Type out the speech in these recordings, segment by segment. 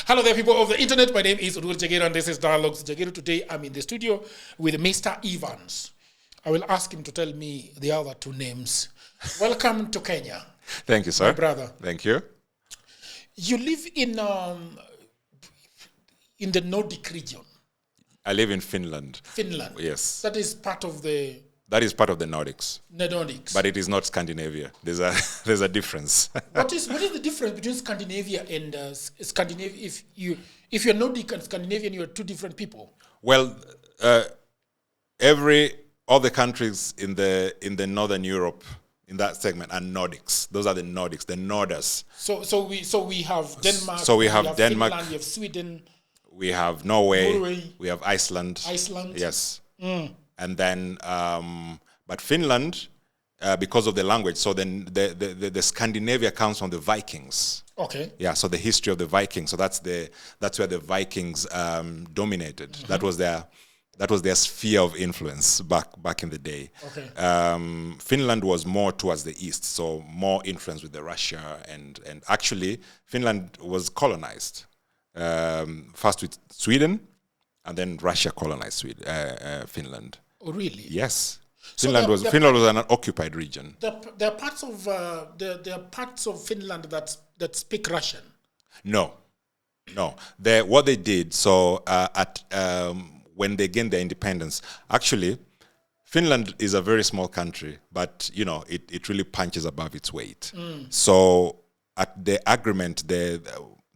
Hello there, people of the internet. My name is Urul Jagero, and this is Dialogues Jagero. Today, I'm in the studio with Mr. Evans. I will ask him to tell me the other two names. Welcome to Kenya. Thank you, sir. My brother. Thank you. You live in the Nordic region. I live in Finland. Finland. Yes. That is part of the... That is part of the Nordics. The Nordics. But it is not Scandinavia. There's a difference. What is the difference between Scandinavia and Scandinavia? If you're Nordic and Scandinavian, you're two different people. Well, all the countries in the Northern Europe in that segment are Nordics. Those are the Nordics, the Norders. So we have Denmark. So we have Denmark. Finland, we have Sweden. We have Norway. We have Iceland. Yes. And then, but Finland, because of the language, so then the Scandinavia comes from the Vikings. Okay. Yeah, so the history of the Vikings. So that's where the Vikings dominated. Mm-hmm. That was their sphere of influence back in the day. Okay. Finland was more towards the east, so more influence with the Russia, and actually Finland was colonized first with Sweden, and then Russia colonized Finland. Oh, really? Yes. Finland was an occupied region. There are parts of Finland that speak Russian. No. What they did, so when they gained their independence, actually, Finland is a very small country, but it really punches above its weight. So at the agreement, the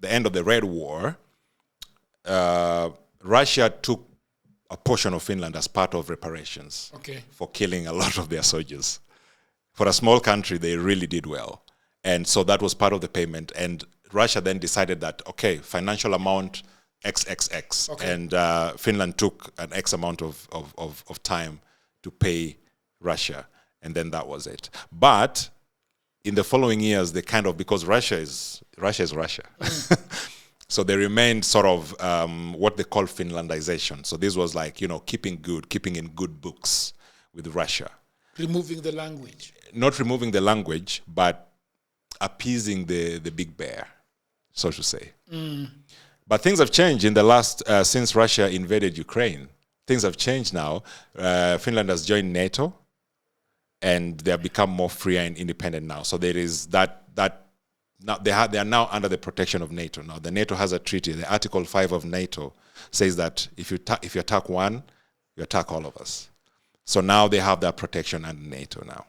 end of the Red War, Russia took a portion of Finland as part of reparations for killing a lot of their soldiers. For a small country, they really did well. And so that was part of the payment. And Russia then decided that, financial amount XXX. Okay. And Finland took an X amount of time to pay Russia. And then that was it. But in the following years, because Russia is Russia. So they remained sort of what they call Finlandization. So this was like, keeping in good books with Russia. Removing the language. Not removing the language, but appeasing the big bear, so to say. But things have changed in the last, since Russia invaded Ukraine. Things have changed now. Finland has joined NATO, and they have become more free and independent now. So there is that now they are now under the protection of NATO. Now the NATO has a treaty. The Article 5 of NATO says that if you attack one, you attack all of us. So now they have that protection under NATO now.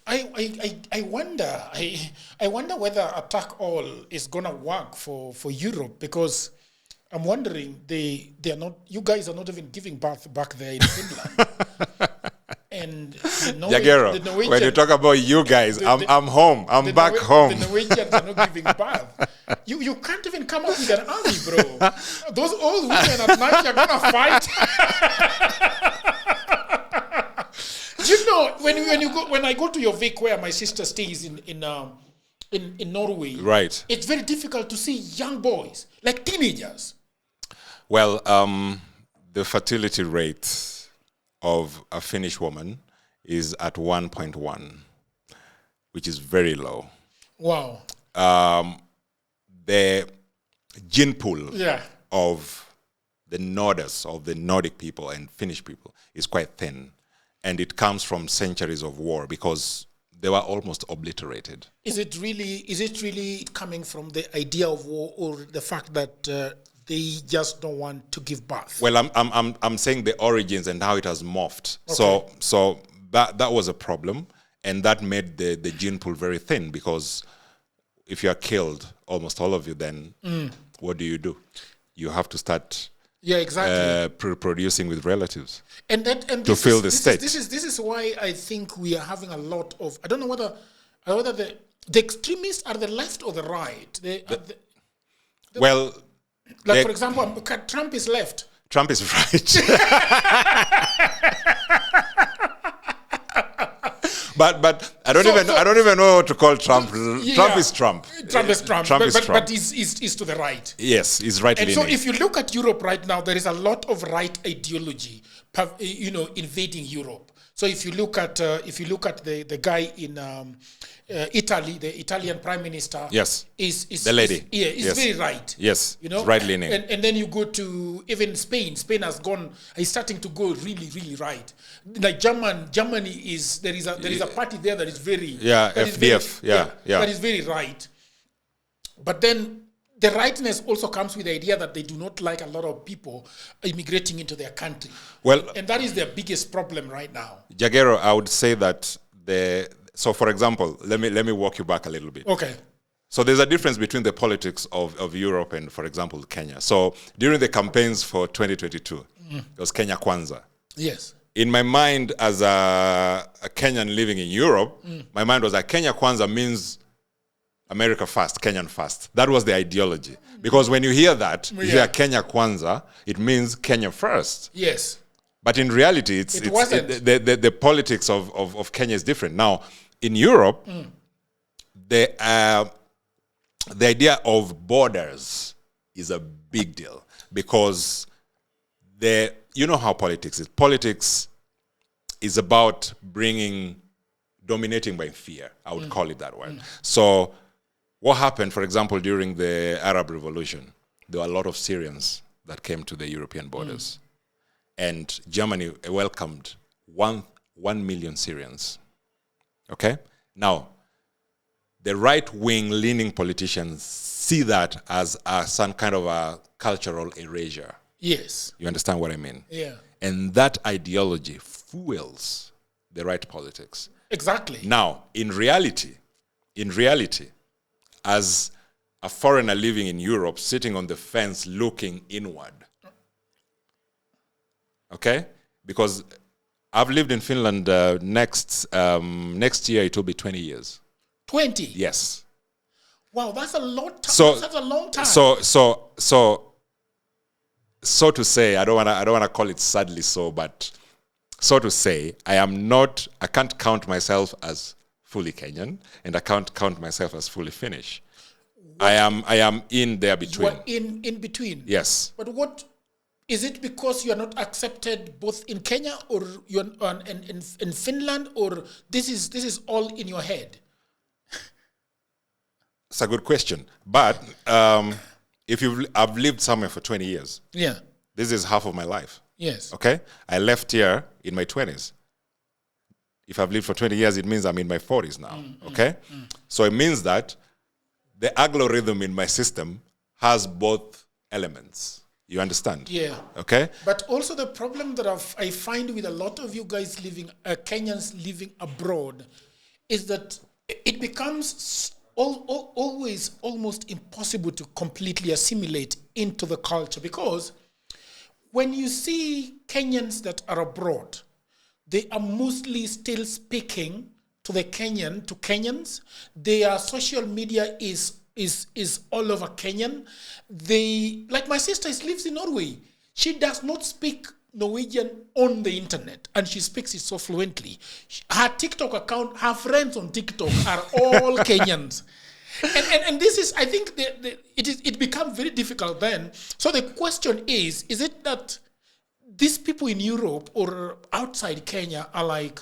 I wonder whether attack all is gonna work for Europe, because I'm wondering you guys are not even giving birth back there in Finland. And Jagero, when you talk about you guys, I'm home. I'm back home. The Norwegians are not giving birth. You can't even come up with an army, bro. Those old women at night are gonna fight. When I go to your Vic, where my sister stays in Norway, right? It's very difficult to see young boys, like teenagers. Well, the fertility rate of a Finnish woman is at 1.1, which is very low. Wow. The gene pool of the Norders, of the Nordic people and Finnish people, is quite thin. And it comes from centuries of war, because they were almost obliterated. Is it really coming from the idea of war, or the fact that they just don't want to give birth? Well, I'm saying the origins and how it has morphed. Okay. So that was a problem, and that made the gene pool very thin, because if you are killed, almost all of you, then what do? You have to start producing with relatives to fill the state. This is why I think we are having a lot of, I don't know whether the extremists are the left or the right. For example, Trump is left. Trump is right. But I don't even know what to call Trump. Trump is Trump. Trump is Trump. But he's to the right. Yes, he's right. And so if you look at Europe right now, there is a lot of right ideology, invading Europe. So if you look at the guy in Italy, the Italian prime minister, yes, is the lady, is very right. Yes, right leaning. And then you go to even Spain. Spain is starting to go really, really right. Like Germany is there is a party there that is very FDF, that is very right. But then the rightness also comes with the idea that they do not like a lot of people immigrating into their country. Well, and that is their biggest problem right now. Jagero, I would say that so for example, let me walk you back a little bit. Okay. So there's a difference between the politics of Europe and, for example, Kenya. So during the campaigns for 2022, it was Kenya Kwanza. Yes. In my mind, as a Kenyan living in Europe, my mind was that Kenya Kwanza means America first, Kenyan first. That was the ideology. Because when you hear that, you hear Kenya Kwanza, it means Kenya first. Yes. But in reality, the politics of Kenya is different. Now, in Europe, the idea of borders is a big deal because you know how politics is. Politics is about dominating by fear. I would call it that way. So what happened, for example, during the Arab Revolution, there were a lot of Syrians that came to the European borders. And Germany welcomed 1 million Syrians. Okay? Now, the right-wing leaning politicians see that as some kind of a cultural erasure. Yes. You understand what I mean? Yeah. And that ideology fuels the right politics. Exactly. Now, in reality, as a foreigner living in Europe, sitting on the fence looking inward, okay? Because I've lived in Finland next year, it will be 20 years. 20? Yes. Wow, that's a long time. That's a long time. So to say, I don't wanna call it sadly so, but so to say, I can't count myself as fully Kenyan, and I can't count myself as fully Finnish. I am in there between. You are in between. Yes. But what is it, because you are not accepted both in Kenya or you're in Finland, or this is all in your head? It's a good question, but if I've lived somewhere for 20 years. Yeah. This is half of my life. Yes. Okay? I left here in my 20s. If I've lived for 20 years, it means I'm in my 40s now. Okay? So it means that the algorithm in my system has both elements. You understand? Yeah. Okay? But also the problem that I find with a lot of you guys Kenyans living abroad, is that it becomes always almost impossible to completely assimilate into the culture, because when you see Kenyans that are abroad, they are mostly still speaking to Kenyans. Their social media is all over Kenyan. Like my sister lives in Norway. She does not speak Norwegian on the internet, and she speaks it so fluently. Her TikTok account, her friends on TikTok are all Kenyans. And this is, I think, it becomes very difficult then. So the question is it that these people in Europe or outside Kenya are like,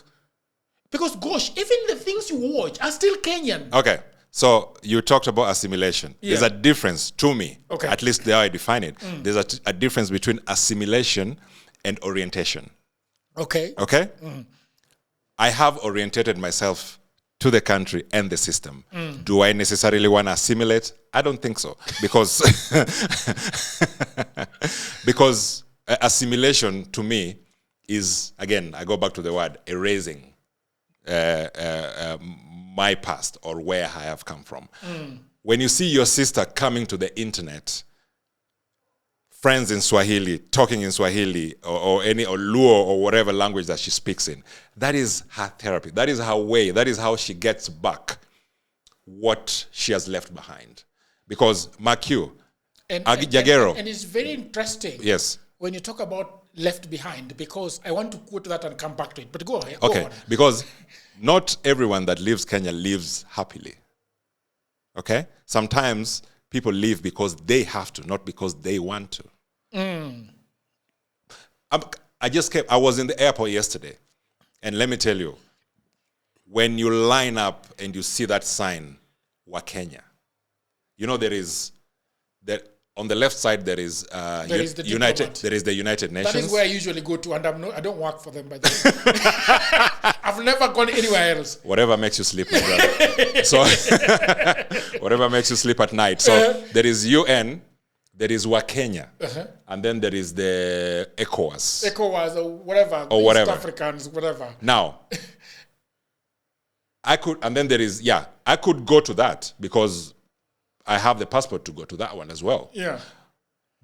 because gosh, even the things you watch are still Kenyan. Okay. So you talked about assimilation. Yeah. There's a difference to me, at least the way I define it. There's a difference between assimilation and orientation. Okay. Okay? I have orientated myself to the country and the system. Do I necessarily want to assimilate? I don't think so. Because assimilation to me is, again, I go back to the word, erasing my past or where I have come from. When you see your sister coming to the internet, friends in Swahili, talking in Swahili or Luo or whatever language that she speaks in, that is her therapy. That is her way. That is how she gets back what she has left behind. Because Makyu, Jagero. And it's very interesting. Yes. When you talk about left behind, because I want to quote that and come back to it. But go ahead. Okay. Go on. Because not everyone that leaves Kenya lives happily. Okay? Sometimes people leave because they have to, not because they want to. I was in the airport yesterday, And let me tell you, when you line up and you see that sign, Wakenya, you know there is that on the left side there is the United Nations. That is where I usually go to, and I don't work for them, by the way. I've never gone anywhere else. Whatever makes you sleep, my brother. So whatever makes you sleep at night. So there is UN, there is Wakenya, and then there is the ECOWAS. ECOWAS or whatever. Or whatever. East Africans, whatever. Now, I could go to that because I have the passport to go to that one as well. Yeah.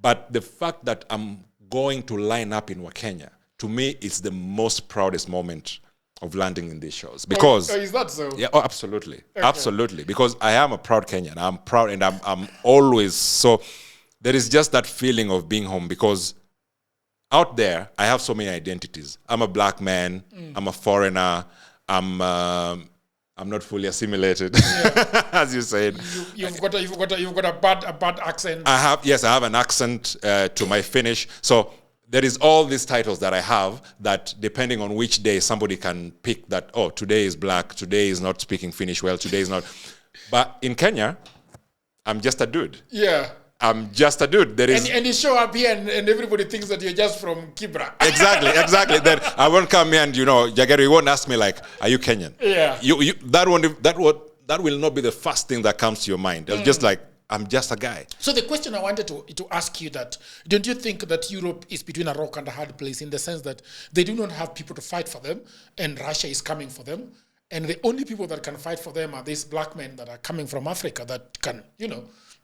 But the fact that I'm going to line up in Wakenya, to me, it's the most proudest moment of landing in these shows. Because is that so? Yeah, absolutely. Okay. Absolutely. Because I am a proud Kenyan. I'm proud, and I'm always so. There is just that feeling of being home, because out there, I have so many identities. I'm a black man. I'm a foreigner. I'm not fully assimilated, as you said. You've got a bad accent. I have an accent to my Finnish. So there is all these titles that I have that, depending on which day, somebody can pick that, oh, today is black, today is not speaking Finnish well, today is not. But in Kenya, I'm just a dude. Yeah. I'm just a dude. And you show up here and everybody thinks that you're just from Kibra. Exactly. Then I won't come here and, Jagger, you won't ask me like, are you Kenyan? Yeah. That will not be the first thing that comes to your mind. It's just like, I'm just a guy. So the question I wanted to ask you, that don't you think that Europe is between a rock and a hard place, in the sense that they do not have people to fight for them, and Russia is coming for them, and the only people that can fight for them are these black men that are coming from Africa that can,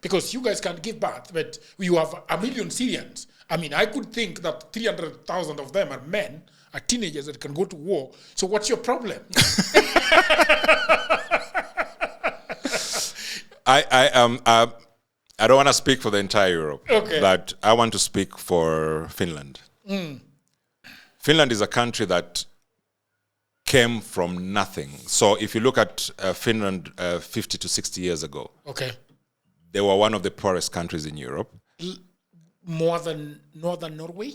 because you guys can't give birth, but you have 1 million Syrians. I mean, I could think that 300,000 of them are men, are teenagers that can go to war. So what's your problem? I don't want to speak for the entire Europe, okay, but I want to speak for Finland. Finland is a country that came from nothing. So if you look at Finland 50 to 60 years ago, okay, they were one of the poorest countries in Europe. More than Northern Norway?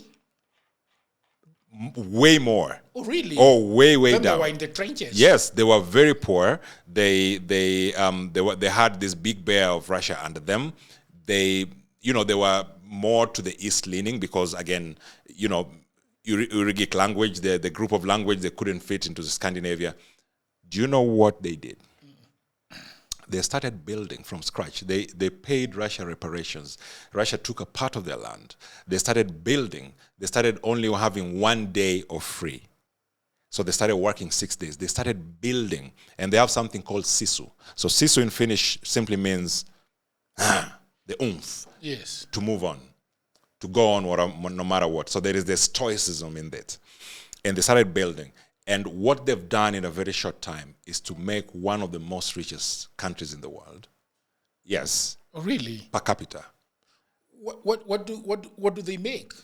Way more. Oh, really? Oh, way then down. They were in the trenches. Yes, they were very poor. They had this big bear of Russia under them. They were more to the east leaning because, again, Urigic language, the group of language, they couldn't fit into Scandinavia. Do you know what they did? They started building from scratch. They paid Russia reparations. Russia took a part of their land. They started building. They started only having 1 day of free. So they started working 6 days. They started building. And they have something called sisu. So sisu in Finnish simply means the oomph. Yes. To move on. To go on no matter what. So there is this stoicism in that. And they started building. And what they've done in a very short time is to make one of the most richest countries in the world. Yes. Oh, really? Per capita. What do they make?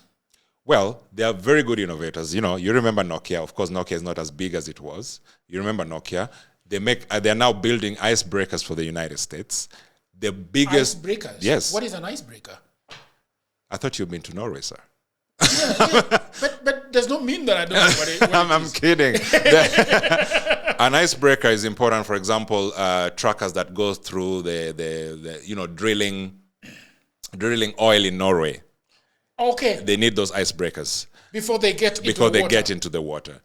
Well, they are very good innovators. You remember Nokia. Of course, Nokia is not as big as it was. You remember Nokia. They're now building icebreakers for the United States. The biggest icebreakers. Yes. What is an icebreaker? I thought you'd been to Norway, sir. Yeah. But does not mean that I don't know what it I'm is. kidding. An icebreaker is important. For example, truckers that go through the drilling oil in Norway. Okay. They need those icebreakers before they get into the water.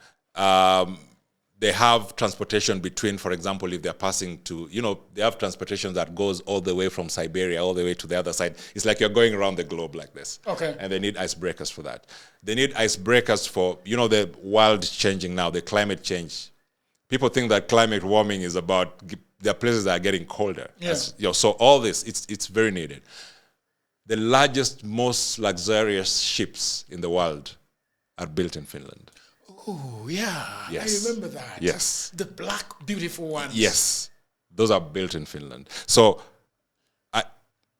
They have transportation between, for example, if they're passing to, they have transportation that goes all the way from Siberia all the way to the other side. It's like you're going around the globe like this. Okay. And they need icebreakers for that. They need icebreakers for, the world is changing now, the climate change. People think that climate warming is about, there are places that are getting colder. Yeah. So all this, it's very needed. The largest, most luxurious ships in the world are built in Finland. Oh, yeah. Yes. I remember that. Yes. The black, beautiful ones. Yes. Those are built in Finland. So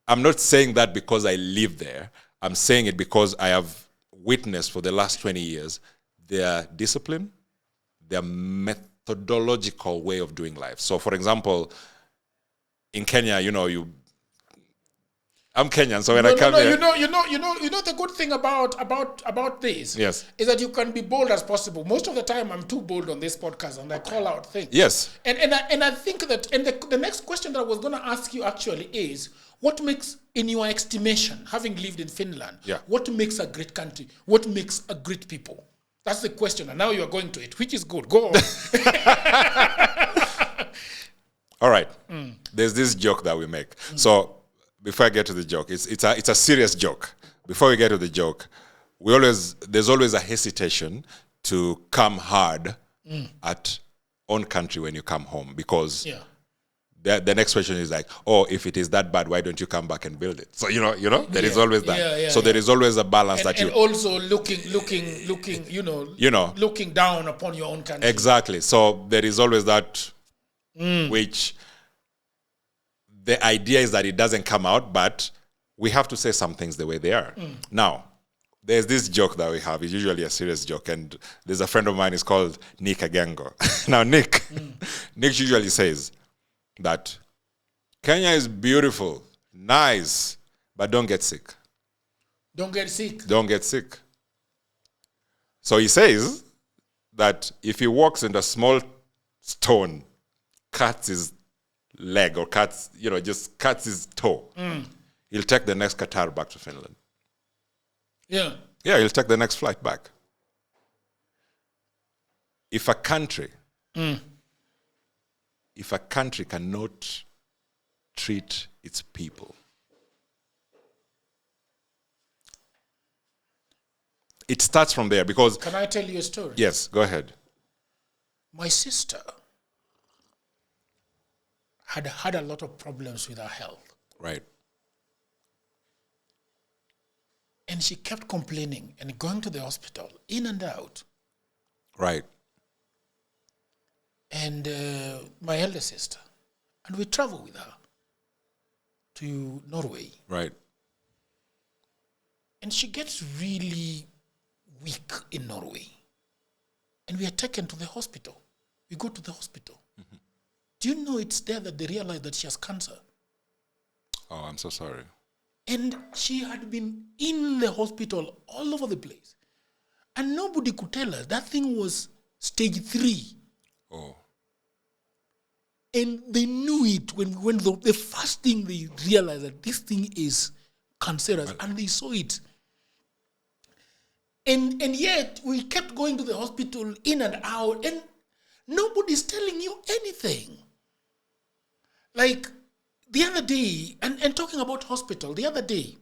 I'm not saying that because I live there. I'm saying it because I have witnessed for the last 20 years their discipline, their methodological way of doing life. So, for example, in Kenya, I'm Kenyan, so when I come here, you know the good thing about this, yes, is that you can be bold as possible. Most of the time, I'm too bold on this podcast, and I call out things. Yes, and I think that, and the next question that I was going to ask you actually is, what makes, in your estimation, having lived in Finland, what makes a great country? What makes a great people? That's the question, and now you are going to it, which is good. Go on. All right. There's this joke that we make. So before I get to the joke, it's a serious joke. Before we get to the joke, there's always a hesitation to come hard at own country when you come home, because the next question is like, oh, if it is that bad, why don't you come back and build it? So there is always that. So there is always a balance and also looking, looking down upon your own country. Exactly. So there is always that, which the idea is that it doesn't come out, but we have to say some things the way they are. Now, there's this joke that we have. It's usually a serious joke, and there's a friend of mine. He's called Nick Agengo. Now, Nick usually says that Kenya is beautiful, nice, but don't get sick. Don't get sick. Don't get sick. So he says that if he walks in a small stone, cuts his leg, or just cuts his toe, he'll take the next Qatar back to Finland. Yeah, he'll take the next flight back. If a country cannot treat its people, it starts from there, because... Can I tell you a story? Yes, go ahead. My sister had a lot of problems with her health. Right. And she kept complaining and going to the hospital, in and out. Right. And my elder sister, and we travel with her to Norway. Right. And she gets really weak in Norway. And we are taken to the hospital. We go to the hospital. Mm-hmm. Do you know it's there that they realize that she has cancer? Oh, I'm so sorry. And she had been in the hospital all over the place. And nobody could tell her. That thing was stage 3. Oh. And they knew it when the first thing they realized that this thing is cancerous, and they saw it. And yet we kept going to the hospital in and out, and nobody's telling you anything. Like the other day, and talking about hospital, the other day,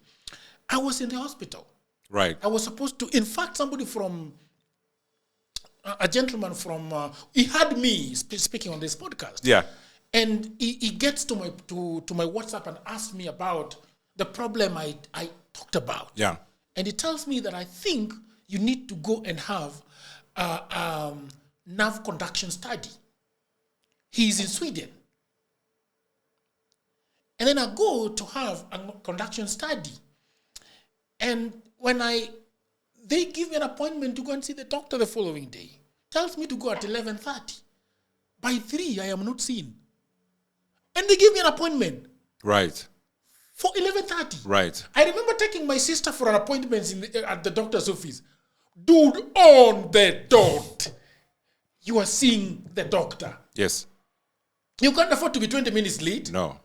I was in the hospital. Right. I was supposed to, in fact, somebody from, a gentleman from, he had me speaking on this podcast. Yeah. And he gets to my WhatsApp and asks me about the problem I talked about. Yeah. And he tells me that I think you need to go and have a nerve conduction study. He's in Sweden. And then I go to have a conduction study. And when they give me an appointment to go and see the doctor the following day, tells me to go at 11:30. By 3, I am not seen. And they give me an appointment. Right. For 11:30. Right. I remember taking my sister for an appointment at the doctor's office. Dude, on the dot, you are seeing the doctor. Yes. You can't afford to be 20 minutes late. No.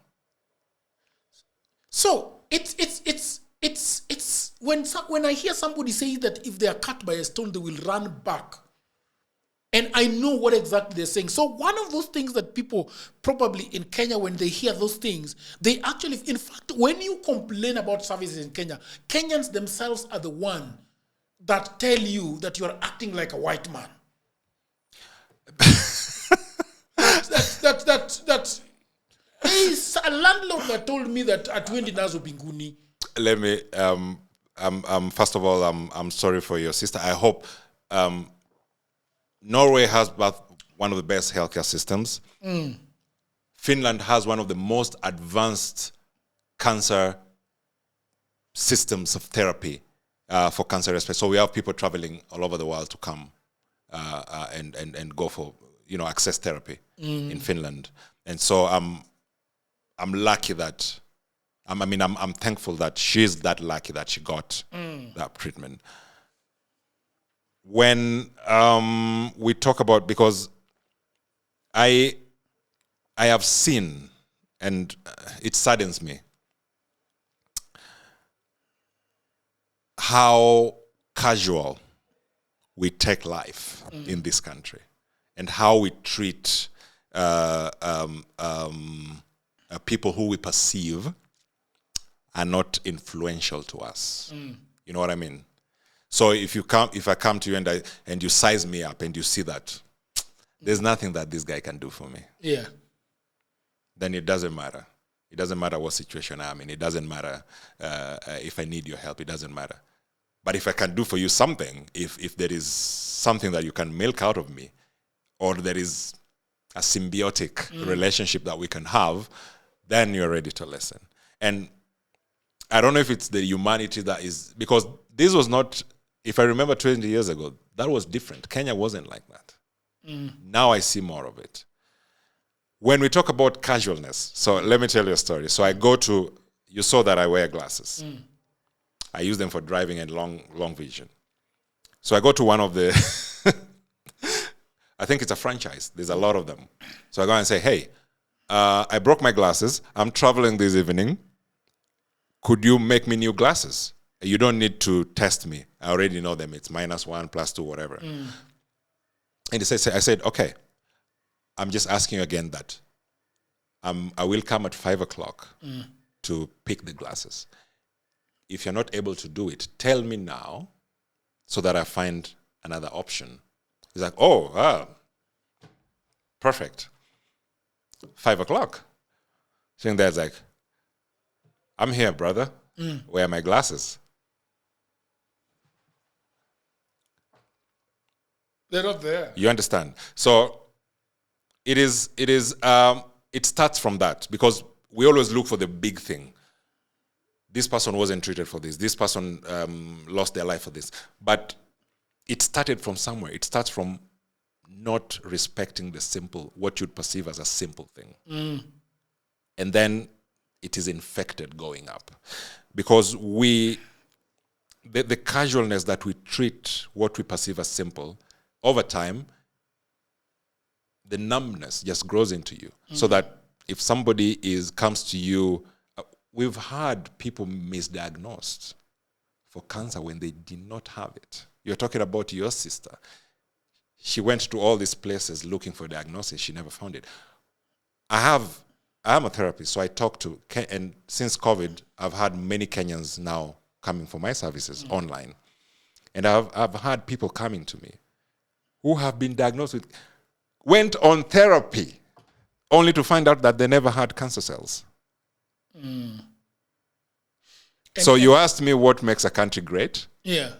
So it's when I hear somebody say that if they are cut by a stone, they will run back. And I know what exactly they're saying. So one of those things that people probably in Kenya, when they hear those things, they actually, in fact, when you complain about services in Kenya, Kenyans themselves are the one that tell you that you're acting like a white man. That's there's a landlord that told me that atwendi nazo binguni. Let me first of all, I'm sorry for your sister. I hope Norway has one of the best healthcare systems. Finland has one of the most advanced cancer systems of therapy for cancer respect. So we have people traveling all over the world to come and go for access therapy in Finland. And so I'm lucky that I'm thankful that she's that lucky that she got that treatment. When we talk about, because I have seen, and it saddens me, how casual we take life in this country, and how we treat people who we perceive are not influential to us. You know what I mean? So if I come to you and you size me up and you see that there's nothing that this guy can do for me, then it doesn't matter. It doesn't matter what situation I'm in. It doesn't matter if I need your help. It doesn't matter. But if I can do for you something, if there is something that you can milk out of me, or there is a symbiotic relationship that we can have, then you're ready to listen. And I don't know if it's the humanity that is, because this was not, if I remember 20 years ago, that was different. Kenya wasn't like that. Now I see more of it. When we talk about casualness, so let me tell you a story. So I go to, you saw that I wear glasses. I use them for driving and long vision. So I go to one of the, I think it's a franchise. There's a lot of them. So I go and say, hey, I broke my glasses. I'm traveling this evening. Could you make me new glasses? You don't need to test me. I already know them. It's -1, +2, whatever. And I said, okay, I'm just asking you again that I will come at 5 o'clock to pick the glasses. If you're not able to do it, tell me now so that I find another option. He's like, perfect. 5 o'clock. Sitting there, it's like, I'm here, brother. Where are my glasses? They're not there. You understand? So it starts from that, because we always look for the big thing. This person wasn't treated for this. This person lost their life for this. But it started from somewhere. It starts from not respecting the simple, what you'd perceive as a simple thing. And then it is infected going up. Because the casualness that we treat what we perceive as simple, over time, the numbness just grows into you. So that if somebody comes to you, we've had people misdiagnosed for cancer when they did not have it. You're talking about your sister. She went to all these places looking for a diagnosis. She never found it. I am a therapist, so I talk to, and since COVID, I've had many Kenyans now coming for my services online. And I've had people coming to me who have been diagnosed with, went on therapy, only to find out that they never had cancer cells. So you asked me what makes a country great? Yeah.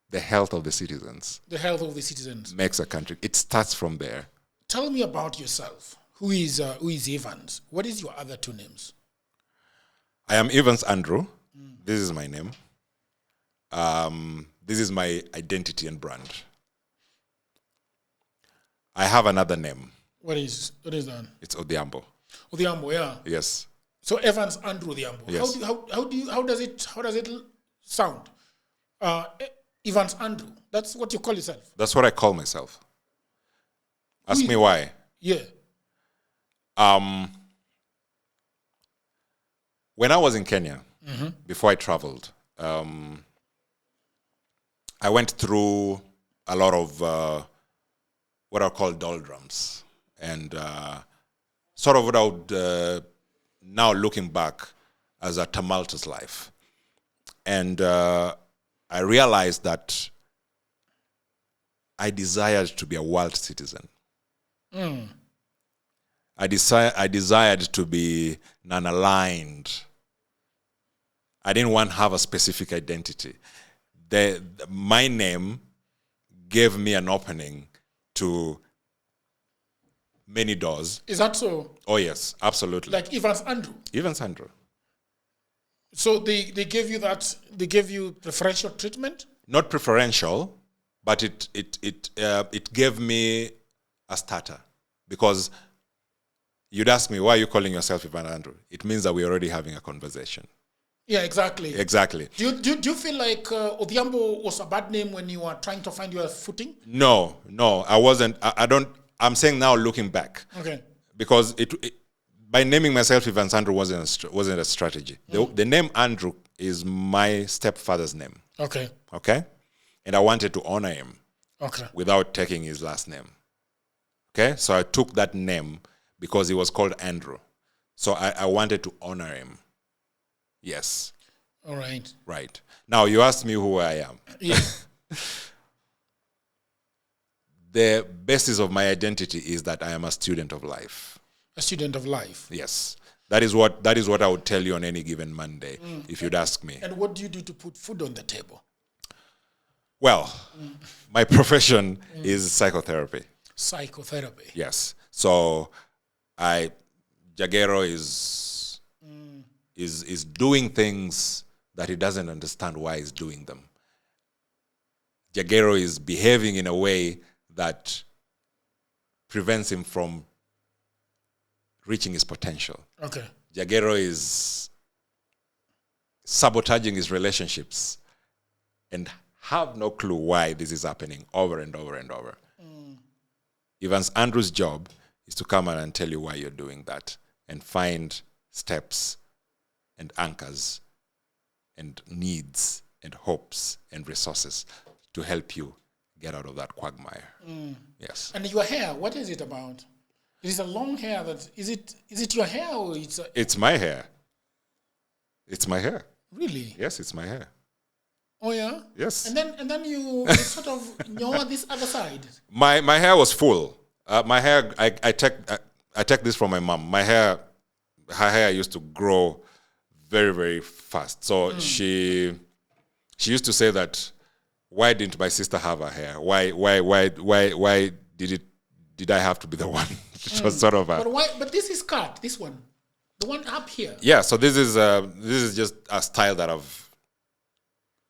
The health of the citizens. The health of the citizens. Makes a country. It starts from there. Tell me about yourself. Who is Evans? What is your other two names? I am Evans Andrew. This is my name. This is my identity and brand. I have another name. What is that? It's Odhiambo. Odhiambo, yeah. Yes. So Evans Andrew Odhiambo. Yes. How does it sound? Evans Andrew. That's what you call yourself. That's what I call myself. Ask me why. Yeah. When I was in Kenya, before I traveled, I went through a lot of what I call doldrums, and sort of what I would now looking back as a tumultuous life. And I realized that I desired to be a world citizen. I desired to be non-aligned. I didn't want to have a specific identity. My name gave me an opening to many doors. Is that so? Oh, yes, absolutely. Like Evans Andrew? Evans Andrew. So they gave you that, they gave you preferential treatment? Not preferential, but it gave me a starter. Because you'd ask me, why are you calling yourself Ivan Andrew? It means that we're already having a conversation. Yeah, exactly. Exactly. Do you feel like Odhiambo was a bad name when you were trying to find your footing? No, I wasn't. I don't. I'm saying now, looking back. Okay. Because by naming myself Ivan Andrew wasn't a strategy. The name Andrew is my stepfather's name. Okay. Okay? And I wanted to honor him. Okay. Without taking his last name. Okay? So I took that name because he was called Andrew. So I wanted to honor him. Yes. All right. Right. Now, you asked me who I am. Yeah. The basis of my identity is that I am a student of life. A student of life. Yes. That is what I would tell you on any given Monday, if you'd ask me. And what do you do to put food on the table? Well, my profession is psychotherapy. Psychotherapy. Yes. So Jagero is doing things that he doesn't understand why he's doing them. Jagero is behaving in a way that prevents him from reaching his potential. Okay. Jagero is sabotaging his relationships and have no clue why this is happening over and over and over. Ivan Andrew's job is to come and tell you why you're doing that and find steps and anchors and needs and hopes and resources to help you get out of that quagmire. Yes. And your hair, what is it about? It is a long hair. Is it your hair or It's my hair. It's my hair. Really? Yes, it's my hair. Oh yeah. Yes. And then you sort of know this other side. My hair was full. My hair, I take this from my mom. Her hair used to grow very, very fast. So she used to say that, why didn't my sister have her hair? Why did I have to be the one? It was sort of But why? But this is cut. This one, the one up here. Yeah. So this is just a style that I've.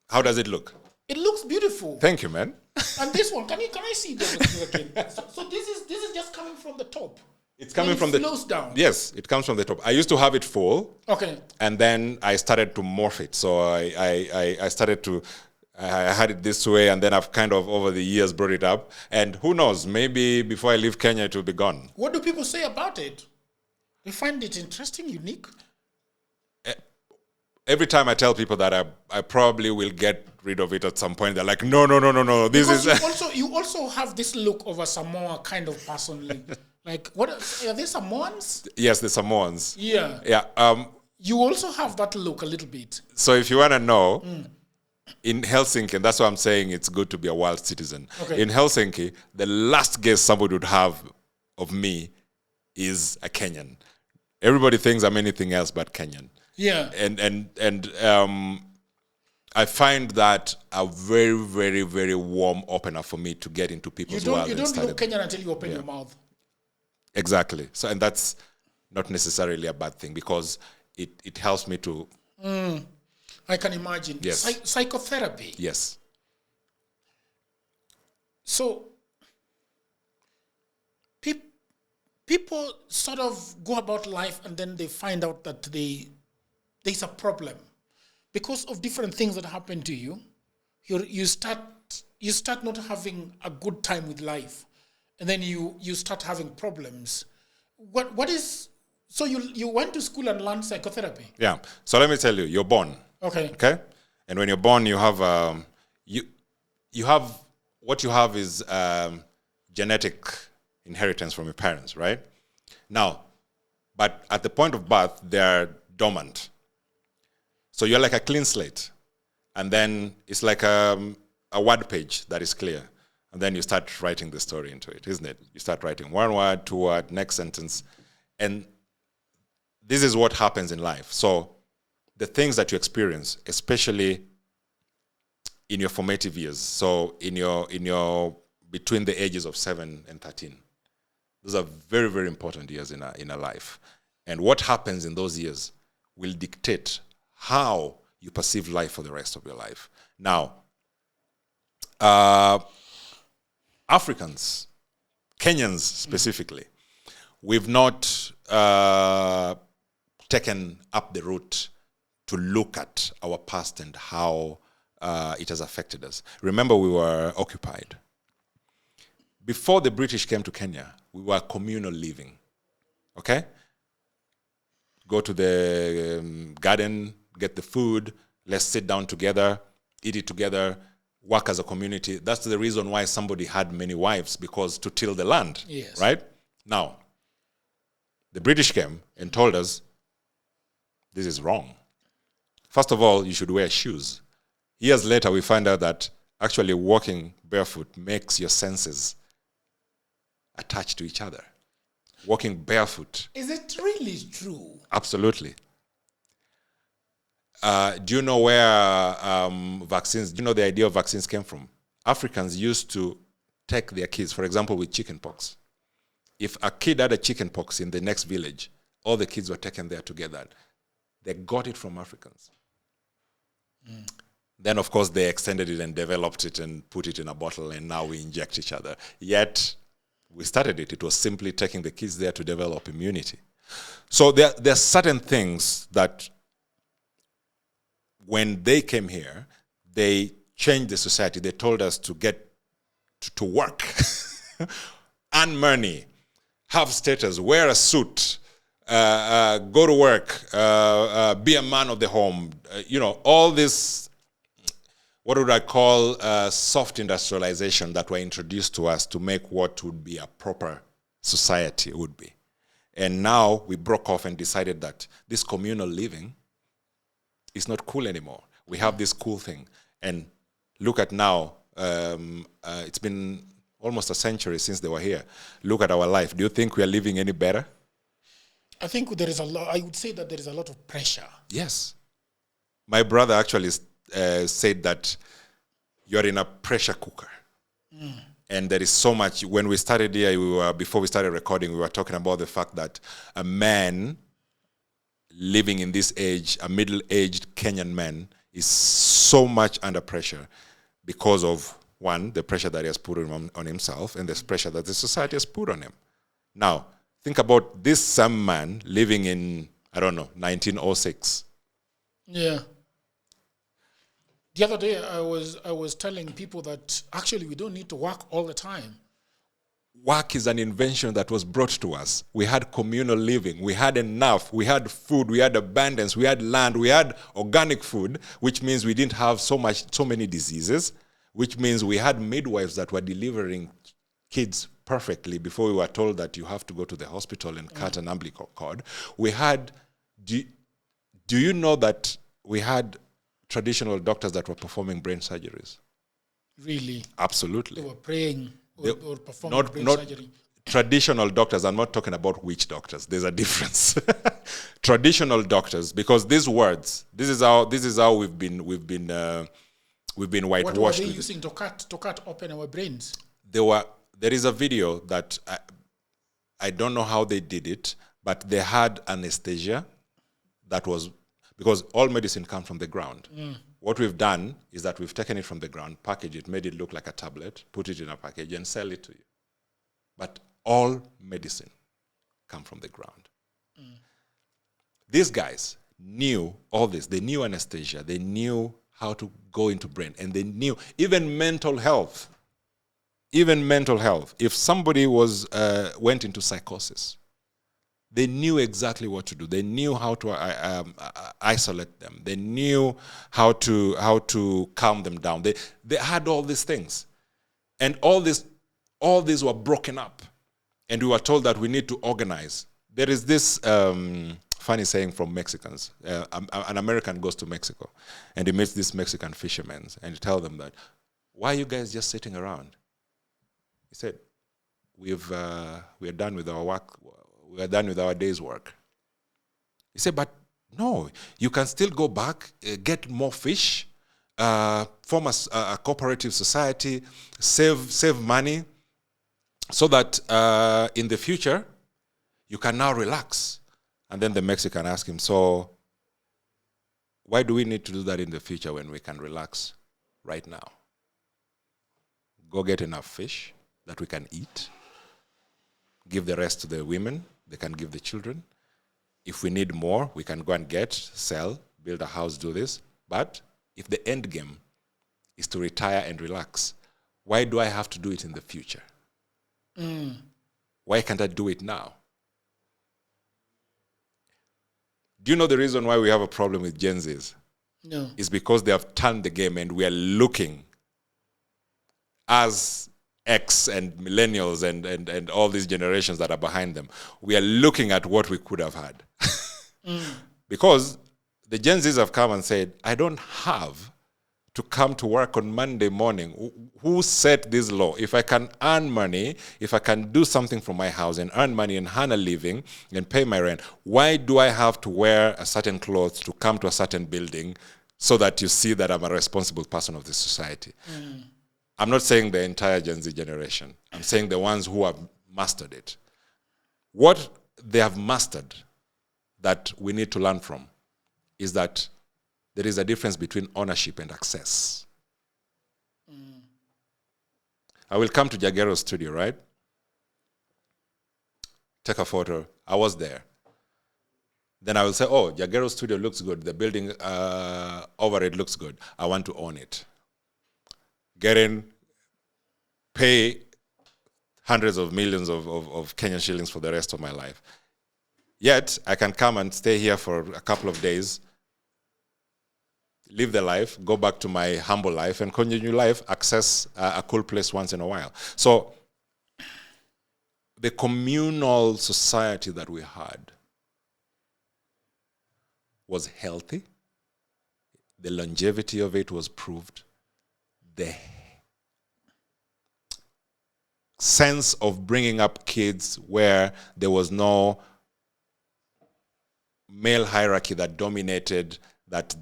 How does it look? It looks beautiful. Thank you, man. And this one, can I see this again? So this is just coming from the top. It's coming from the. It flows down. Yes, it comes from the top. I used to have it full. Okay. And then I started to morph it. So I started to. I had it this way, and then I've kind of over the years brought it up. And who knows? Maybe before I leave Kenya, it will be gone. What do people say about it? They find it interesting, unique. Every time I tell people that I probably will get rid of it at some point, they're like, no. This because is. You also have this look of a Samoa kind of person. Like what are they, Samoans? Yes, the Samoans. Yeah. Yeah. You also have that look a little bit. So if you want to know, in Helsinki, and that's why I'm saying it's good to be a world citizen. Okay. In Helsinki, the last guess somebody would have of me is a Kenyan. Everybody thinks I'm anything else but Kenyan. Yeah. And I find that a very, very, very warm opener for me to get into people's world. You don't look Kenyan until you open your mouth. Exactly. So, and that's not necessarily a bad thing because it helps me to. I can imagine. Yes. Psychotherapy. Yes. So people sort of go about life and then they find out that there's a problem because of different things that happen to you. You start not having a good time with life, and then you start having problems. What is so you went to school and learned psychotherapy? Yeah. So let me tell you, you're born. Okay. Okay. And when you're born, you have you have what you have is genetic inheritance from your parents, right? Now, but at the point of birth, they're dormant. So you're like a clean slate. And then it's like a word page that is clear. And then you start writing the story into it, isn't it? You start writing one word, two word, next sentence. And this is what happens in life. So the things that you experience, especially in your formative years, so in your between the ages of 7 and 13, those are very, very important years in a life. And what happens in those years will dictate how you perceive life for the rest of your life. Now, Africans, Kenyans specifically, we've not taken up the route to look at our past and how it has affected us. Remember, we were occupied. Before the British came to Kenya, we were communal living. Okay? Go to the garden, get the food, let's sit down together, eat it together, work as a community. That's the reason why somebody had many wives, because to till the land, yes. Right? Now, the British came and told us, this is wrong. First of all, you should wear shoes. Years later, we find out that actually walking barefoot makes your senses attached to each other. Walking barefoot. Is it really true? Absolutely. Do you know where vaccines, do you know the idea of vaccines came from? Africans used to take their kids, for example, with chickenpox. If a kid had a chickenpox in the next village, all the kids were taken there together. They got it from Africans. Then, of course, they extended it and developed it and put it in a bottle, and now we inject each other. Yet, we started it. It was simply taking the kids there to develop immunity. So there are certain things that when they came here, they changed the society. They told us to get to work, earn money, have status, wear a suit, go to work, be a man of the home. All this, what would I call soft industrialization that were introduced to us to make what would be a proper society would be. And now we broke off and decided that this communal living is not cool anymore. We have this cool thing. And look at now, it's been almost a century since they were here. Look at our life. Do you think we are living any better? I think there is a lot. I would say that there is a lot of pressure. Yes. My brother actually said that you're in a pressure cooker. And there is so much. When we started here, before we started recording, we were talking about the fact that a man living in this age, a middle-aged Kenyan man, is so much under pressure because of, one, the pressure that he has put on himself, and the pressure that the society has put on him. Now, think about this same man living in, 1906. Yeah. The other day, I was telling people that actually we don't need to work all the time. Work is an invention that was brought to us. We had communal living. We had enough. We had food. We had abundance. We had land. We had organic food, which means we didn't have so many diseases, which means we had midwives that were delivering kids perfectly before we were told that you have to go to the hospital and cut an umbilical cord. We had, do you know that we had traditional doctors that were performing brain surgeries? Really? Absolutely. They were praying or performing brain surgery. Traditional doctors, I'm not talking about witch doctors. There's a difference. Traditional doctors, because these words, this is how we've been whitewashed. What were they using to cut open our brains? There is a video that I don't know how they did it, but they had anesthesia that was, because all medicine comes from the ground. What we've done is that we've taken it from the ground, packaged it, made it look like a tablet, put it in a package, and sell it to you. But all medicine comes from the ground. These guys knew all this. They knew anesthesia. They knew how to go into brain. And they knew even mental health. Even mental health. If somebody went into psychosis, they knew exactly what to do. They knew how to isolate them. They knew how to calm them down. They had all these things. And all these were broken up. And we were told that we need to organize. There is this funny saying from Mexicans. An American goes to Mexico and he meets these Mexican fishermen and he tells them that, why are you guys just sitting around? He said, we are done with our work. We are done with our day's work. He said, but no, you can still go back, get more fish, form a cooperative society, save money, so that in the future, you can now relax. And then the Mexican asked him, so why do we need to do that in the future when we can relax right now? Go get enough fish that we can eat, give the rest to the women, they can give the children. If we need more, we can go and get, sell, build a house, do this. But if the end game is to retire and relax, why do I have to do it in the future? Why can't I do it now? Do you know the reason why we have a problem with Gen Zs? No. It's because they have turned the game and we are looking as X and millennials and all these generations that are behind them. We are looking at what we could have had. Because the Gen Zs have come and said, I don't have to come to work on Monday morning. Who set this law? If I can earn money, if I can do something from my house and earn money and earn a living and pay my rent, why do I have to wear a certain clothes to come to a certain building so that you see that I'm a responsible person of this society? I'm not saying the entire Gen Z generation. I'm saying the ones who have mastered it. What they have mastered that we need to learn from is that there is a difference between ownership and access. I will come to Jagero's studio, right? Take a photo. I was there. Then I will say, oh, Jagero's studio looks good. The building over it looks good. I want to own it. Get in, pay hundreds of millions of Kenyan shillings for the rest of my life. Yet, I can come and stay here for a couple of days, live the life, go back to my humble life, and continue life, access a cool place once in a while. So, the communal society that we had was healthy. The longevity of it was proved. The sense of bringing up kids where there was no male hierarchy that dominated, that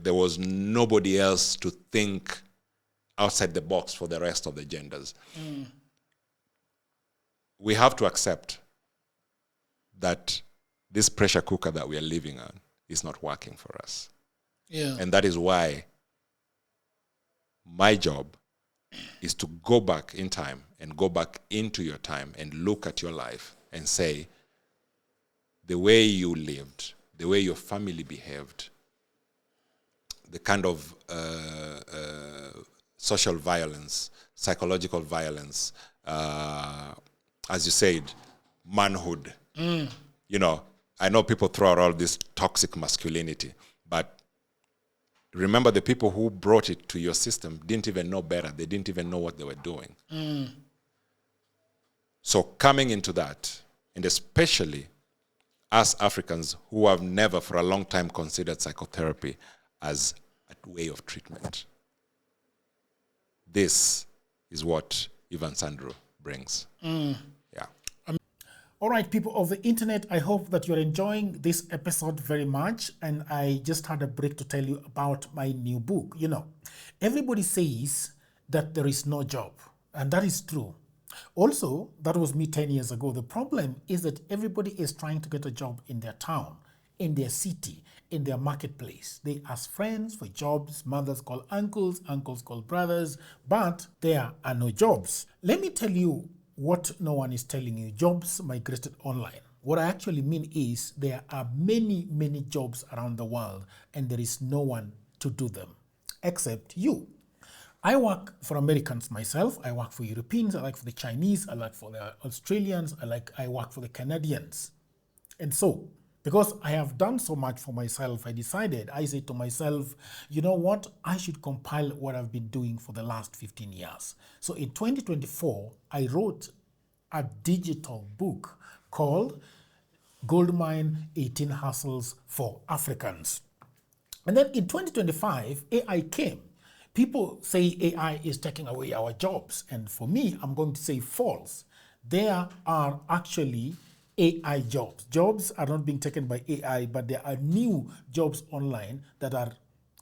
there was nobody else to think outside the box for the rest of the genders. We have to accept that this pressure cooker that we are living on is not working for us. Yeah. And that is why my job is to go back in time and go back into your time and look at your life and say, the way you lived, the way your family behaved, the kind of social violence, psychological violence, as you said, manhood. You know, I know people throw around this toxic masculinity, but remember the people who brought it to your system didn't even know better. They didn't even know what they were doing. So coming into that, and especially us Africans who have never for a long time considered psychotherapy as a way of treatment. This is what Ivan Sandro brings. Yeah. All right, people of the internet, I hope that you're enjoying this episode very much. And I just had a break to tell you about my new book. You know, everybody says that there is no job, and that is true. Also, that was me 10 years ago. The problem is that everybody is trying to get a job in their town, in their city, in their marketplace. They ask friends for jobs, mothers call uncles, uncles call brothers, but there are no jobs. Let me tell you what no one is telling you. Jobs migrated online. What I actually mean is there are many, many jobs around the world and there is no one to do them except you. I work for Americans myself. I work for Europeans. I work for the Chinese. I work for the Australians. I work for the Canadians. And so, because I have done so much for myself, I said to myself, you know what? I should compile what I've been doing for the last 15 years. So in 2024, I wrote a digital book called Goldmine 18 Hustles for Africans. And then in 2025, AI came. People say AI is taking away our jobs. And for me, I'm going to say false. There are actually AI jobs. Jobs are not being taken by AI, but there are new jobs online that are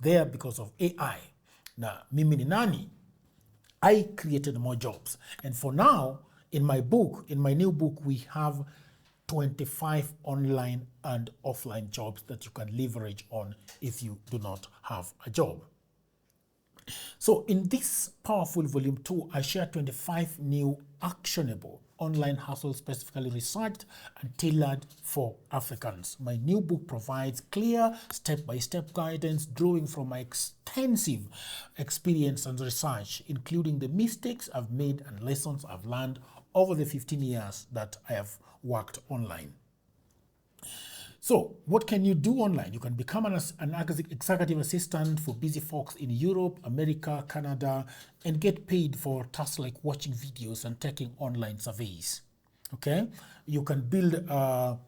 there because of AI. Now, mimi ni nani? I created more jobs. And for now, in my new book, we have 25 online and offline jobs that you can leverage on if you do not have a job. So in this powerful volume 2, I share 25 new actionable online hustle specifically researched and tailored for Africans. My new book provides clear step-by-step guidance drawing from my extensive experience and research, including the mistakes I've made and lessons I've learned over the 15 years that I have worked online. So what can you do online? You can become an executive assistant for busy folks in Europe, America, Canada, and get paid for tasks like watching videos and taking online surveys. Okay? You can build a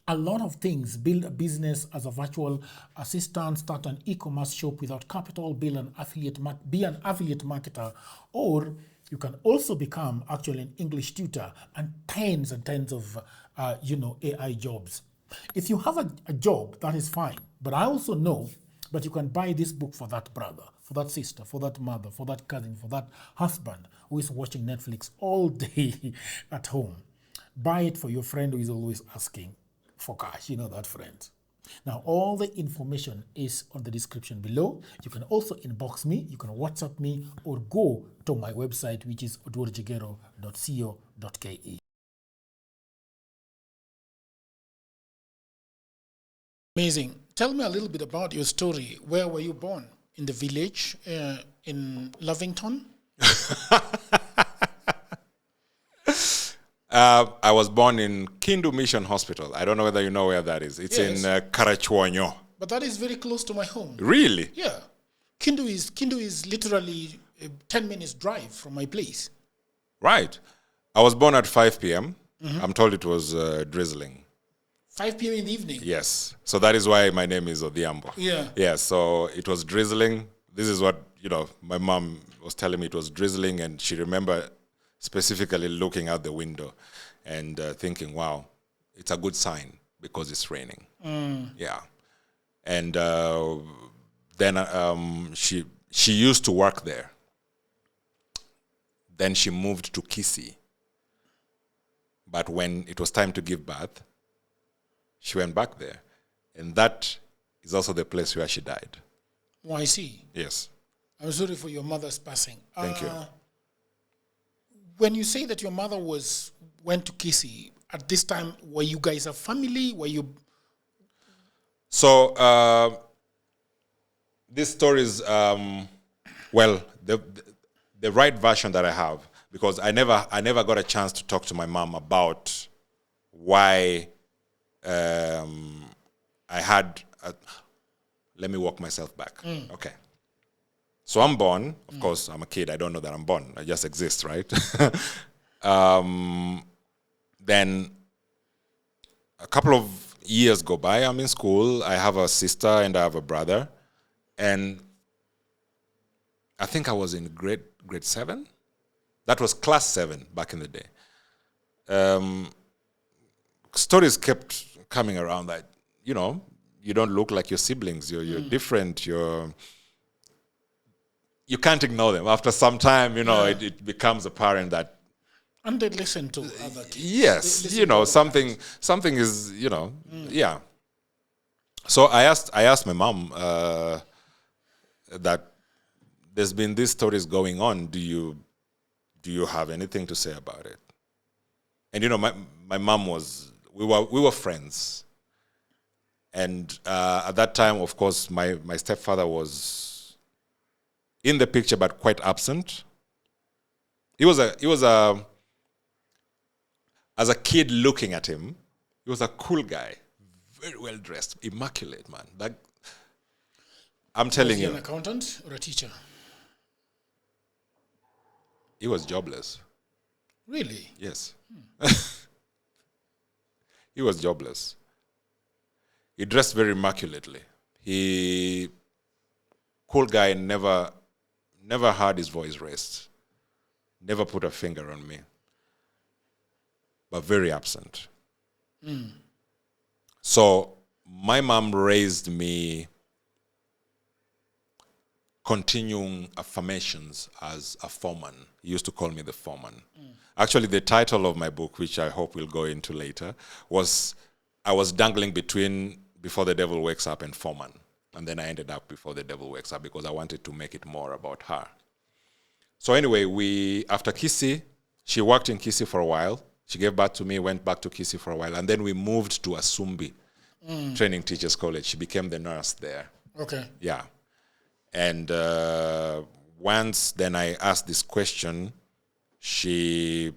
lot of things, build a business as a virtual assistant, start an e-commerce shop without capital, be an affiliate marketer, or you can also become actually an English tutor and tens of AI jobs. If you have a job, that is fine. But I also know that you can buy this book for that brother, for that sister, for that mother, for that cousin, for that husband who is watching Netflix all day at home. Buy it for your friend who is always asking for cash. You know that friend. Now, all the information is on the description below. You can also inbox me, you can WhatsApp me, or go to my website, which is odworjigero.co.ke. Amazing. Tell me a little bit about your story. Where were you born? In the village in Lovington? I was born in Kindu Mission Hospital. I don't know whether you know where that is. It's in Karachuonyo. But that is very close to my home. Really? Yeah. Kindu is literally a 10 minutes drive from my place. Right. I was born at 5 p.m. I'm told it was drizzling. 5 p.m. in the evening? Yes. So that is why my name is Odhiambo. Yeah. Yeah, so it was drizzling. This is what, my mom was telling me. It was drizzling, and she remembered specifically looking out the window and thinking, wow, it's a good sign because it's raining. Yeah. And then she used to work there. Then she moved to Kisii. But when it was time to give birth, she went back there. And that is also the place where she died. Oh, I see. Yes. I'm sorry for your mother's passing. Thank you. When you say that your mother went to Kisii, at this time, were you guys a family? Were you... So, this story is, the right version that I have, because I never got a chance to talk to my mom about why I had... let me walk myself back. Okay. So I'm born. Of course, I'm a kid. I don't know that I'm born. I just exist, right? Then a couple of years go by. I'm in school. I have a sister and I have a brother. And I think I was in grade 7. That was class 7 back in the day. Stories kept coming around that, you don't look like your siblings. You're different. You can't ignore them. After some time, it becomes apparent that. And they listen to other kids. Yes, something is, yeah. So I asked my mom that there's been these stories going on. Do you have anything to say about it? And my mom we were friends. And at that time, of course, my stepfather was in the picture, but quite absent. He was as a kid looking at him, he was a cool guy, very well dressed, immaculate man. I'm telling you. Was he an accountant or a teacher? He was jobless. Really? Yes. He was jobless. He dressed very immaculately. Cool guy, never had his voice raised. Never put a finger on me. But very absent. So my mom raised me continuing affirmations as a foreman. He used to call me the foreman. Actually, the title of my book, which I hope we'll go into later, was I was dangling between Before the Devil Wakes Up and Foreman. And then I ended up Before the Devil Wakes Up because I wanted to make it more about her. So anyway, after Kisii, She worked in Kisii for a while. She gave birth to me, went back to Kisii for a while, and then we moved to Asumbi Training Teachers College. She became the nurse there. Okay. Yeah. And once then I asked this question, she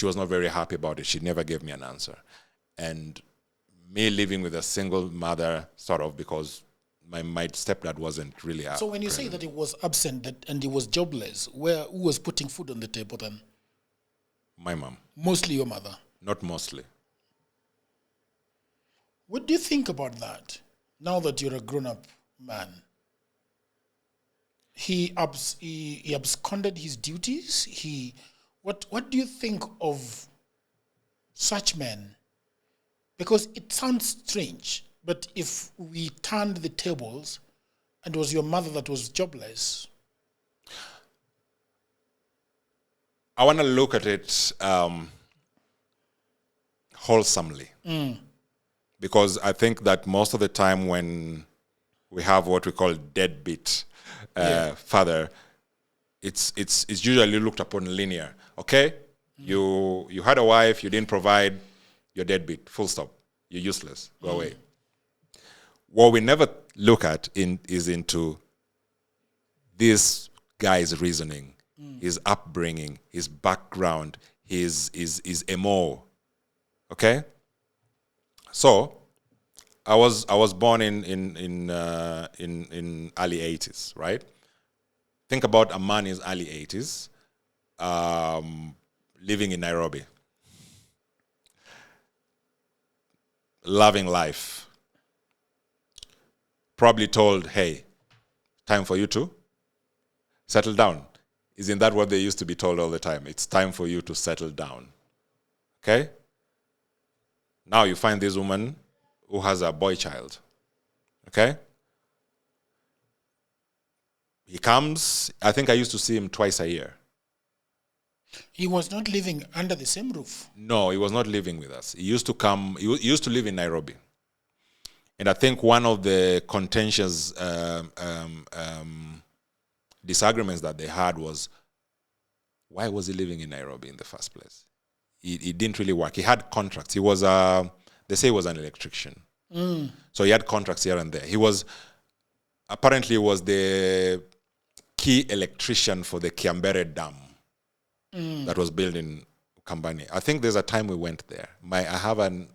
was not very happy about it. She never gave me an answer. And me living with a single mother, sort of, because my stepdad wasn't really So when you say that he was absent and he was jobless, who was putting food on the table then? My mom. Mostly your mother? Not mostly. What do you think about that, now that you're a grown-up man? He absconded his duties. What do you think of such men? Because it sounds strange, but if we turned the tables and it was your mother that was jobless. I want to look at it wholesomely. Because I think that most of the time when we have what we call deadbeat father, it's usually looked upon linear. Okay, you had a wife, you didn't provide, you're deadbeat. Full stop. You're useless. Go away. What we never look at is into this guy's reasoning, his upbringing, his background, his MO. Okay. So, I was born in early 80s, right? Think about a man in his early 80s, living in Nairobi, loving life, probably told, hey, time for you to settle down. Isn't that what they used to be told all the time? It's time for you to settle down. Okay? Now you find this woman who has a boy child. Okay? He comes, I think I used to see him twice a year. He was not living under the same roof? No, he was not living with us. He used to come, he used to live in Nairobi. And I think one of the contentious disagreements that they had was, why was he living in Nairobi in the first place? It didn't really work. He had contracts. He was, they say he was an electrician. So he had contracts here and there. He was, apparently he was the key electrician for the Kiambere Dam that was built in Kambani. I think there's a time we went there. I have a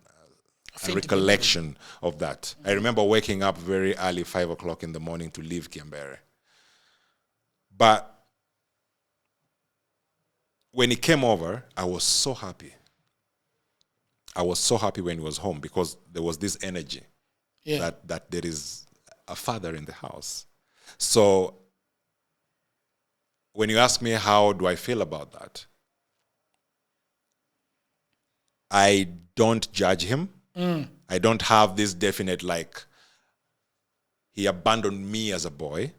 recollection of that. I remember waking up very early, 5 o'clock in the morning to leave Kiambere. But when he came over, I was so happy. I was so happy when he was home because there was this energy that there is a father in the house. So when you ask me how do I feel about that, I don't judge him. I don't have this definite, like, he abandoned me as a boy,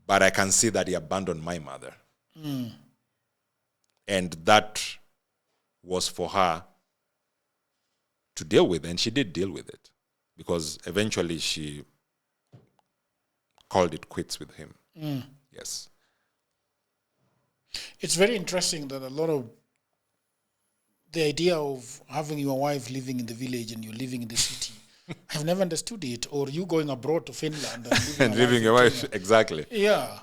but I can see that he abandoned my mother. And that was for her to deal with, and she did deal with it, because eventually she called it quits with him. Yes. It's very interesting that a lot of the idea of having your wife living in the village and you living in the city, I've never understood it. Or you going abroad to Finland and living your wife, exactly. Yeah.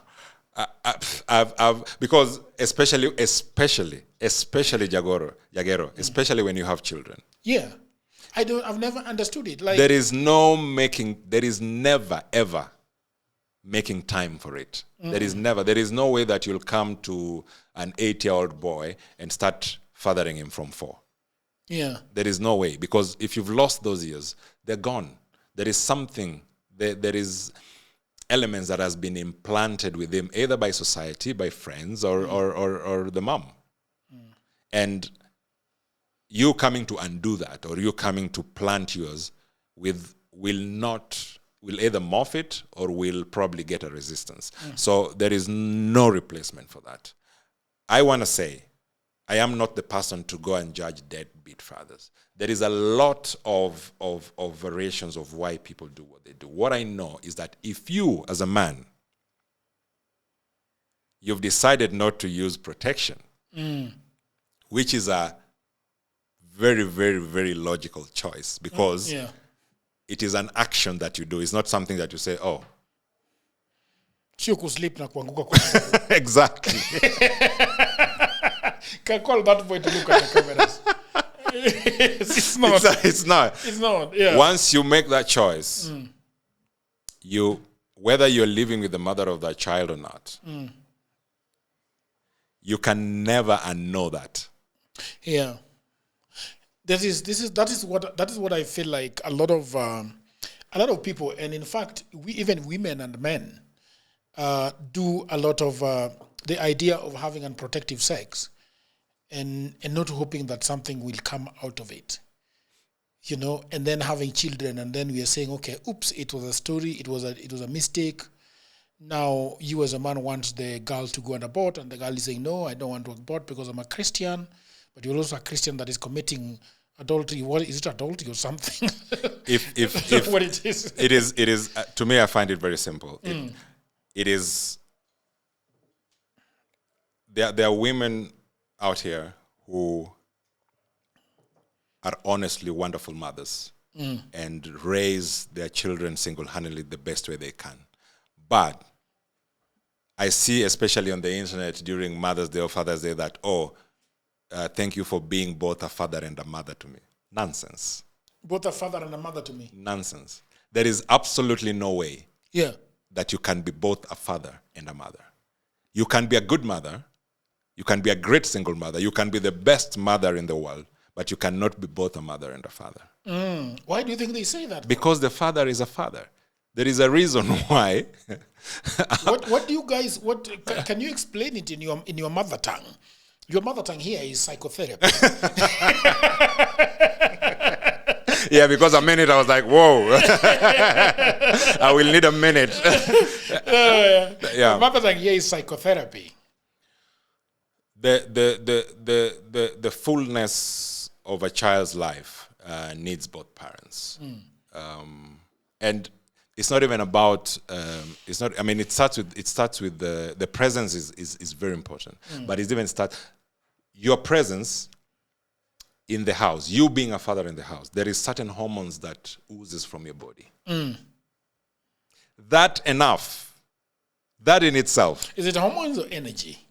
I've because especially Jagero, especially when you have children. Yeah. I've never understood it. Like, there is never ever making time for it. There is no way that you'll come to an 8-year-old boy and start fathering him from 4. Yeah. There is no way, because if you've lost those years, they're gone. There is something, there is elements that has been implanted with him, either by society, by friends, or the mom. And you coming to undo that, or you coming to plant yours will either morph it or will probably get a resistance. So there is no replacement for that. I want to say, I am not the person to go and judge deadbeat fathers. There is a lot of variations of why people do what they do. What I know is that if you, as a man, you've decided not to use protection, which is a very, very, very logical choice because it is an action that you do. It's not something that you say, oh. Exactly. Can call that boy to look at the cameras. It's not. It's not. It's not. Yeah. Once you make that choice, whether you're living with the mother of that child or not, you can never unknow that. Yeah. That is what I feel like a lot of people, and in fact, even women and men, do a lot of the idea of having unprotected sex, and not hoping that something will come out of it, and then having children, and then we are saying, okay, oops, it was a story, it was a mistake. Now you as a man want the girl to go and abort, and the girl is saying, no, I don't want to abort because I'm a Christian, but you're also a Christian that is committing adultery. What is it, adultery or something? If what it is. It is. To me, I find it very simple. It is. There are women out here who are honestly wonderful mothers and raise their children single-handedly the best way they can. But I see, especially on the internet during Mother's Day or Father's Day, that, thank you for being both a father and a mother to me. Nonsense. Both a father and a mother to me. Nonsense. There is absolutely no way that you can be both a father and a mother. You can be a good mother. You can be a great single mother. You can be the best mother in the world, but you cannot be both a mother and a father. Why do you think they say that? Because the father is a father. There is a reason why. What do you guys? Can you explain it in your mother tongue? Your mother tongue here is psychotherapy. Yeah, because a minute I was like, whoa. I will need a minute. Your mother tongue here is psychotherapy. The fullness of a child's life needs both parents, and it's not even about. It's not. I mean, it starts with the presence is very important, but it even starts your presence in the house. You being a father in the house, there is certain hormones that oozes from your body. That enough. That in itself. Is it hormones or energy?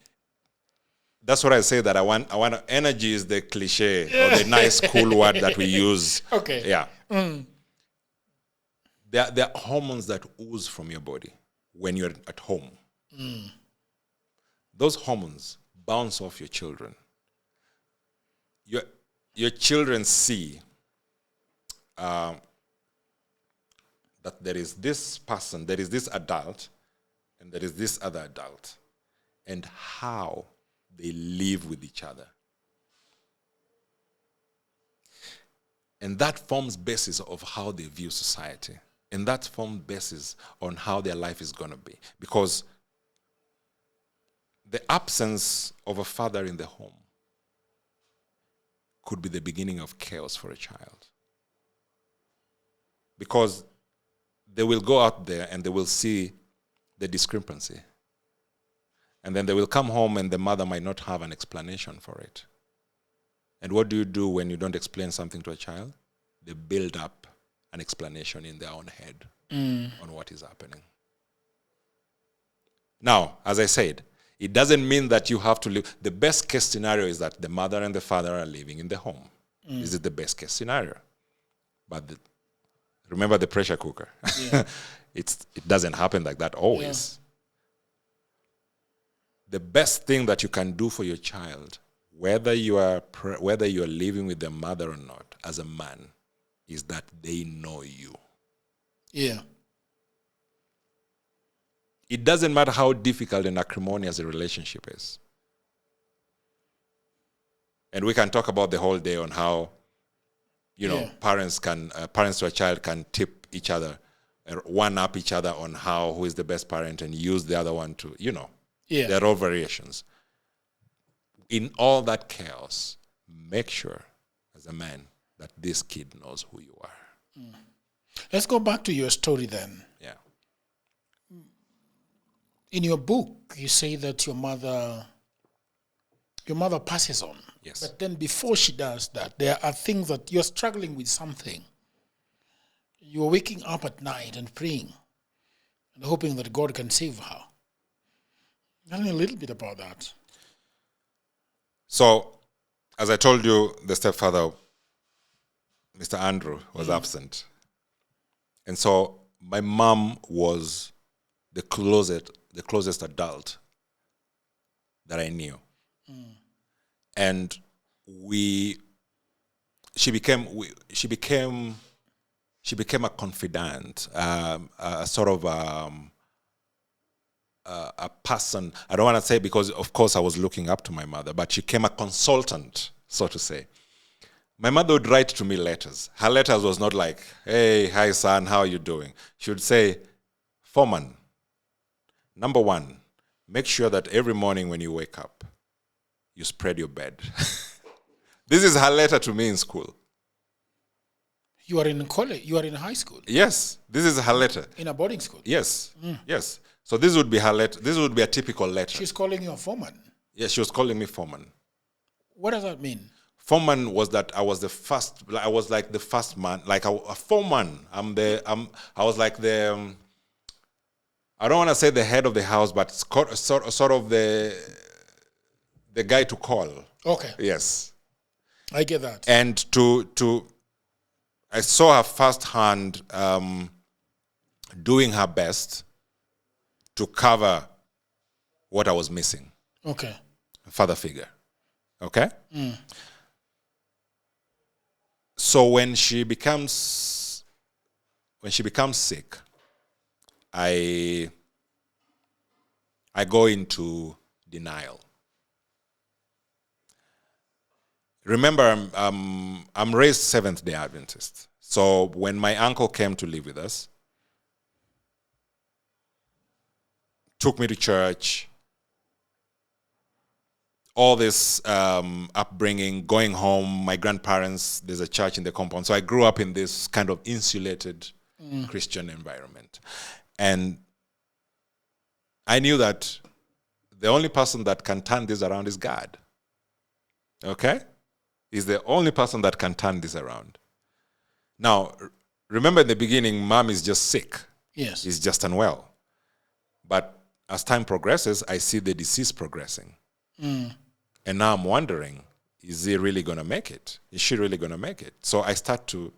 That's what I say, that I want energy is the cliche or the nice cool word that we use. Okay. Yeah. There are hormones that ooze from your body when you're at home. Those hormones bounce off your children. Your children see that there is this person, there is this adult, and there is this other adult, and how they live with each other. And that forms basis of how they view society. And that forms basis on how their life is going to be. Because the absence of a father in the home could be the beginning of chaos for a child. Because they will go out there and they will see the discrepancy. And then they will come home and the mother might not have an explanation for it. And what do you do when you don't explain something to a child? They build up an explanation in their own head on what is happening. Now, as I said, it doesn't mean that you have to live. The best case scenario is that the mother and the father are living in the home. This is the best case scenario. But remember the pressure cooker. Yeah. It doesn't happen like that always. Yeah. The best thing that you can do for your child, whether you are living with their mother or not, as a man, is that they know you. Yeah. It doesn't matter how difficult and acrimonious a relationship is. And we can talk about the whole day on how, parents to a child can tip each other, one-up each other on who is the best parent and use the other one to, Yeah. There are all variations. In all that chaos, make sure, as a man, that this kid knows who you are. Let's go back to your story then. Yeah. In your book, you say that your your mother passes on. Yes. But then before she does that, there are things that you're struggling with something. You're waking up at night and praying and hoping that God can save her. Tell me a little bit about that. So, as I told you, the stepfather, Mr. Andrew, was absent. And so my mom was the closest adult that I knew. And she became a confidant, a sort of a person. I don't want to say, because of course I was looking up to my mother, but she became a consultant, so to say. My mother would write to me letters. Her letters was not like, hey, hi son, how are you doing? She would say, Foreman, number one, make sure that every morning when you wake up, you spread your bed. This is her letter to me in school. You are in college? You are in high school? Yes, this is her letter. In a boarding school? Yes, yes. So this would be her letter. This would be a typical letter. She's calling you a foreman? Yes, she was calling me foreman. What does that mean? Foreman was that I was the first. I was like the first man, like a foreman. I was like the. I don't want to say the head of the house, but sort of the guy to call. Okay. Yes. I get that. And I saw her firsthand doing her best to cover what I was missing. Okay. A father figure. Okay? So when she becomes sick, I go into denial. Remember, I'm raised Seventh-day Adventist. So when my uncle came to live with us, took me to church, all this upbringing, going home, my grandparents, there's a church in the compound. So I grew up in this kind of insulated Christian environment. And I knew that the only person that can turn this around is God. Okay? He's the only person that can turn this around. Now, remember in the beginning, mom is just sick. Yes. He's just unwell. But as time progresses, I see the disease progressing. And now I'm wondering, is he really going to make it? Is she really going to make it? So I start to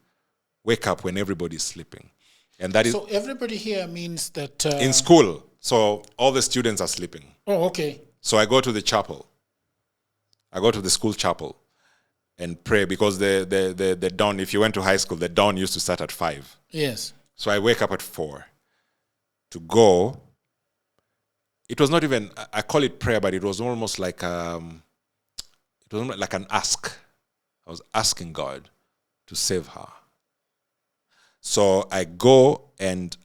wake up when everybody's sleeping. And that is. So everybody here means that. In school. So all the students are sleeping. Oh, okay. So I go to the chapel. I go to the school chapel and pray, because the dawn, if you went to high school, the dawn used to start at 5. Yes. So I wake up at 4 to go. It was not even, I call it prayer, but it was almost like it was almost like an ask. I was asking God to save her. So I go and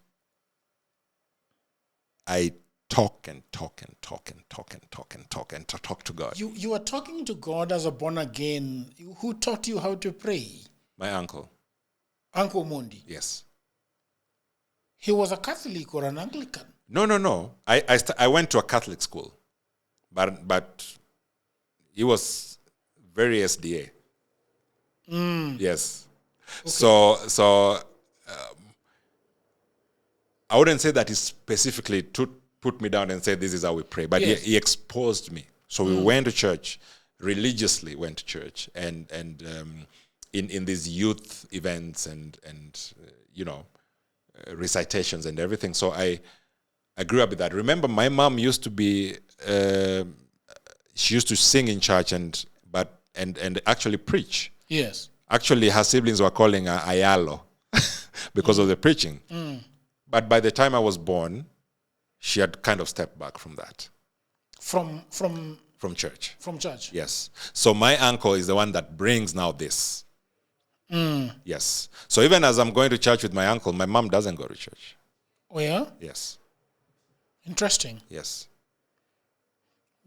I talk and talk and talk and talk and talk and talk and talk to God. You are talking to God as a born again. Who taught you how to pray? My uncle. Uncle Mondi. Yes. He was a Catholic or an Anglican? No. I went to a Catholic school, but he was very SDA. Yes. Okay. So I wouldn't say that he specifically put me down and said, this is how we pray. But yes, he exposed me. So we went to church, religiously went to church, and in these youth events and recitations and everything. So I grew up with that. Remember, my mom used to be, she used to sing in church and actually preach. Yes. Actually, her siblings were calling her Ayalo because of the preaching. But by the time I was born, she had kind of stepped back from that. From church. From church. Yes. So my uncle is the one that brings now this. Yes. So even as I'm going to church with my uncle, my mom doesn't go to church. Oh, yeah? Yes. Interesting. Yes.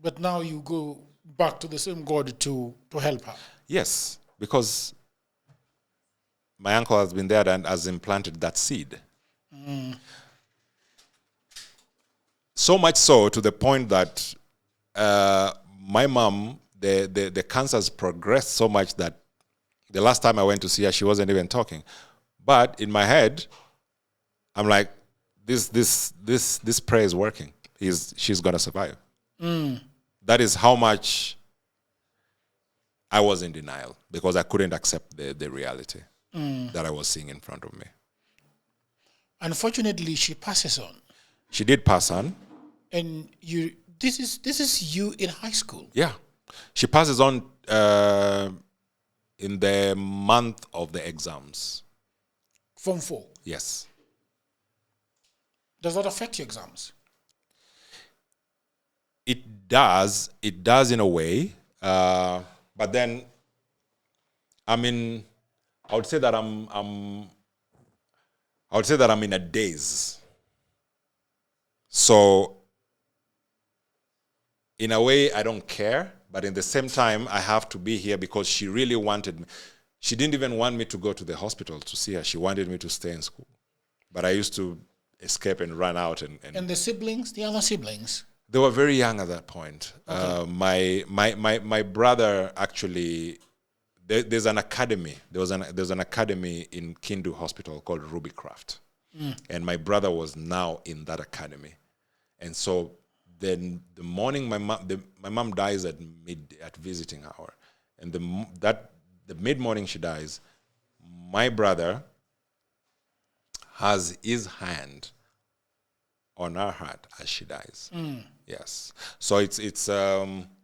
But now you go back to the same God to help her. Yes, because my uncle has been there and has implanted that seed. So much so to the point that my mom, the cancer's progressed so much that the last time I went to see her, she wasn't even talking. But in my head, I'm like, this prayer is working. She's gonna survive. That is how much I was in denial, because I couldn't accept the reality that I was seeing in front of me. Unfortunately, she passes on. She did pass on. And this is you in high school. Yeah. She passes on in the month of the exams. Form 4? Yes. Does that affect your exams? It does. It does in a way. But then, I would say that I'm in a daze. So, in a way, I don't care. But in the same time, I have to be here because she really wanted me. She didn't even want me to go to the hospital to see her. She wanted me to stay in school. But I used to escape and run out. And the siblings, the other siblings? They were very young at that point. Okay. My brother actually, there's an academy. There's an academy in Kindu Hospital called Rubycraft. And my brother was now in that academy. And so then the morning my mom dies at visiting hour. And the mid-morning she dies, my brother has his hand on her heart as she dies. Yes. So it's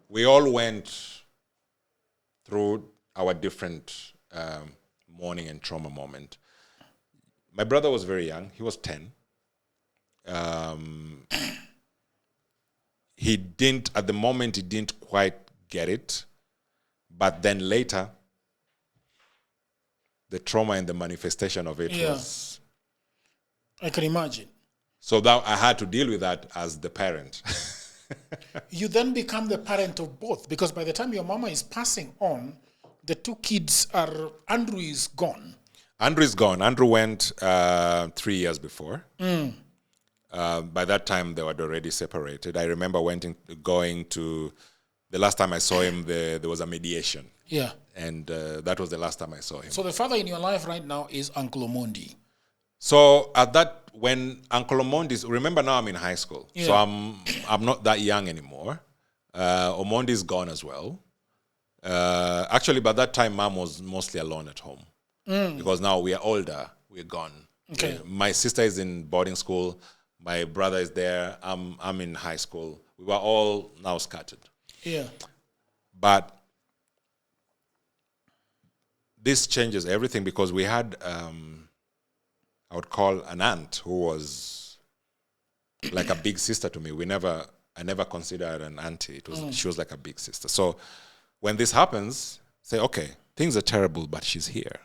we all went through our different mourning and trauma moment. My brother was very young. He was 10. He didn't quite get it. But then later, the trauma and the manifestation of it was... I can imagine. So that I had to deal with that as the parent. You then become the parent of both, because by the time your mama is passing on, the two kids are... Andrew is gone. Andrew is gone. Andrew went 3 years before. By that time, they were already separated. I remember going to... The last time I saw him, there was a mediation. Yeah. And that was the last time I saw him. So the father in your life right now is Uncle Omondi. So when Uncle Omondi, remember now I'm in high school. Yeah. So I'm not that young anymore. Omondi is gone as well. Actually, by that time, Mom was mostly alone at home. Because now we are older, we're gone. Okay. My sister is in boarding school. My brother is there. I'm in high school. We were all now scattered. Yeah. But this changes everything, because we had, I would call an aunt who was like a big sister to me. I never considered her an auntie. She was like a big sister. So when this happens, say, okay, things are terrible, but she's here.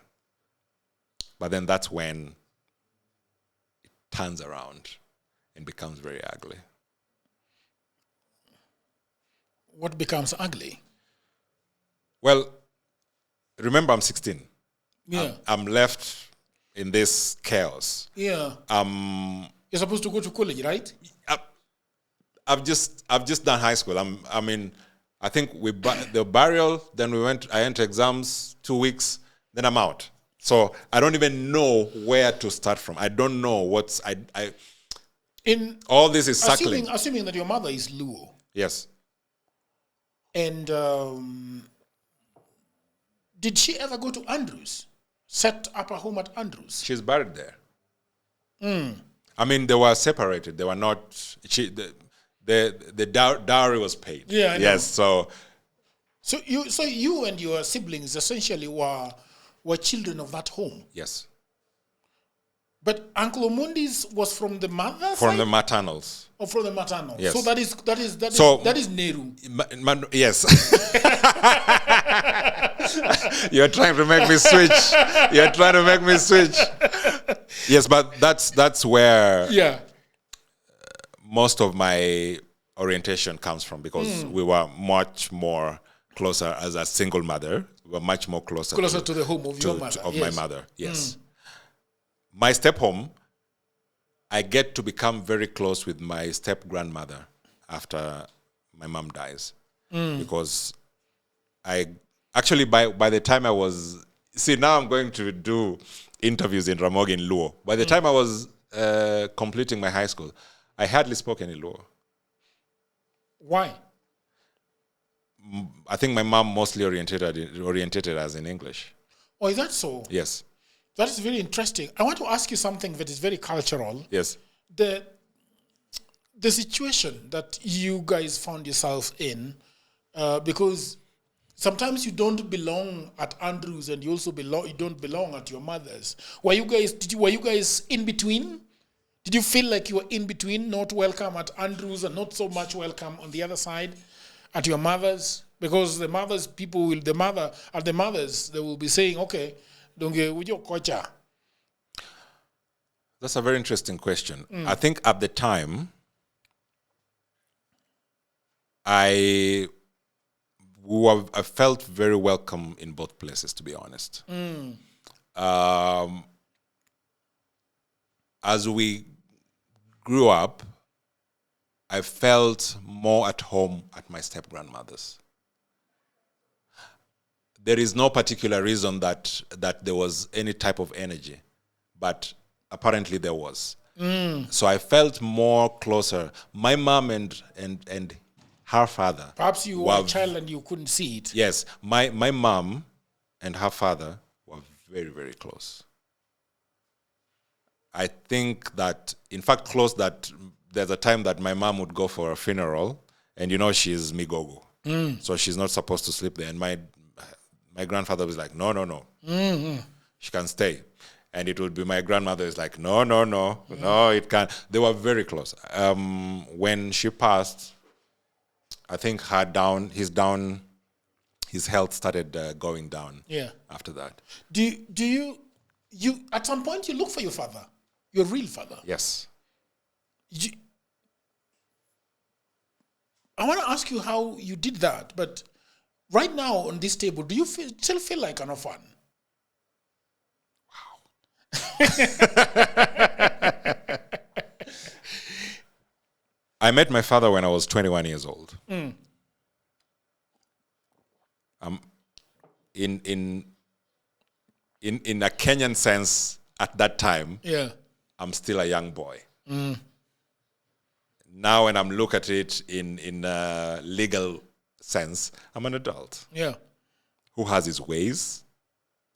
But then that's when it turns around and becomes very ugly. What becomes ugly? Well, remember I'm 16. Yeah. I'm left in this chaos. Yeah. You're supposed to go to college, right? I've just done high school. I think the burial, then I went to exams 2 weeks, then I'm out. So I don't even know where to start from. I don't know all this is suckling. Assuming that your mother is Luo. Yes. And did she ever go to Andrews? Set up a home at Andrews? She's buried there. They were separated. They were not. The dowry was paid. Yeah. I know. Yes. So you and your siblings essentially were children of that home. Yes. But Uncle Omondi's was from the mother side? From the maternals. Or from the maternal. Yes. So that is Nehru. Yes. You're trying to make me switch. Yes, but that's where most of my orientation comes from, because we were much more closer as a single mother. We were much more closer to the home of your mother. My mother, yes. My step-home, I get to become very close with my step-grandmother after my mom dies. Because I actually, by the time I was, see, now I'm going to do interviews in Ramogi in Luo. By the time I was completing my high school, I hardly spoke any Luo. Why? I think my mom mostly orientated us in English. Oh, is that so? Yes. That is very interesting. I want to ask you something that is very cultural. Yes. The situation that you guys found yourself in, because sometimes you don't belong at Andrews and you also you don't belong at your mother's. Were you guys in between? Did you feel like you were in between, not welcome at Andrews and not so much welcome on the other side at your mother's? Because the mothers, they will be saying, okay, don't get with your kocha. That's a very interesting question. I think at the time, I felt very welcome in both places, to be honest. As we grew up, I felt more at home at my step-grandmother's. There is no particular reason that there was any type of energy, but apparently there was. So I felt more closer. My mom and her father. Perhaps you were a child and you couldn't see it. Yes, my mom and her father were very, very close. I think that, in fact, close that there's a time that my mom would go for a funeral, and she's Migogo. So she's not supposed to sleep there. And my grandfather was like, no. She can stay. And it would be my grandmother is like, no, it can't. They were very close. When she passed, I think his health started going down. Yeah. After that. Do you at some point you look for your father, your real father? Yes. I want to ask you how you did that, but right now on this table, do you still feel like an orphan? Wow. I met my father when I was 21 years old. In a Kenyan sense, at that time, I'm still a young boy. Now, when I'm look at it in a legal sense, I'm an adult. Yeah. Who has his ways,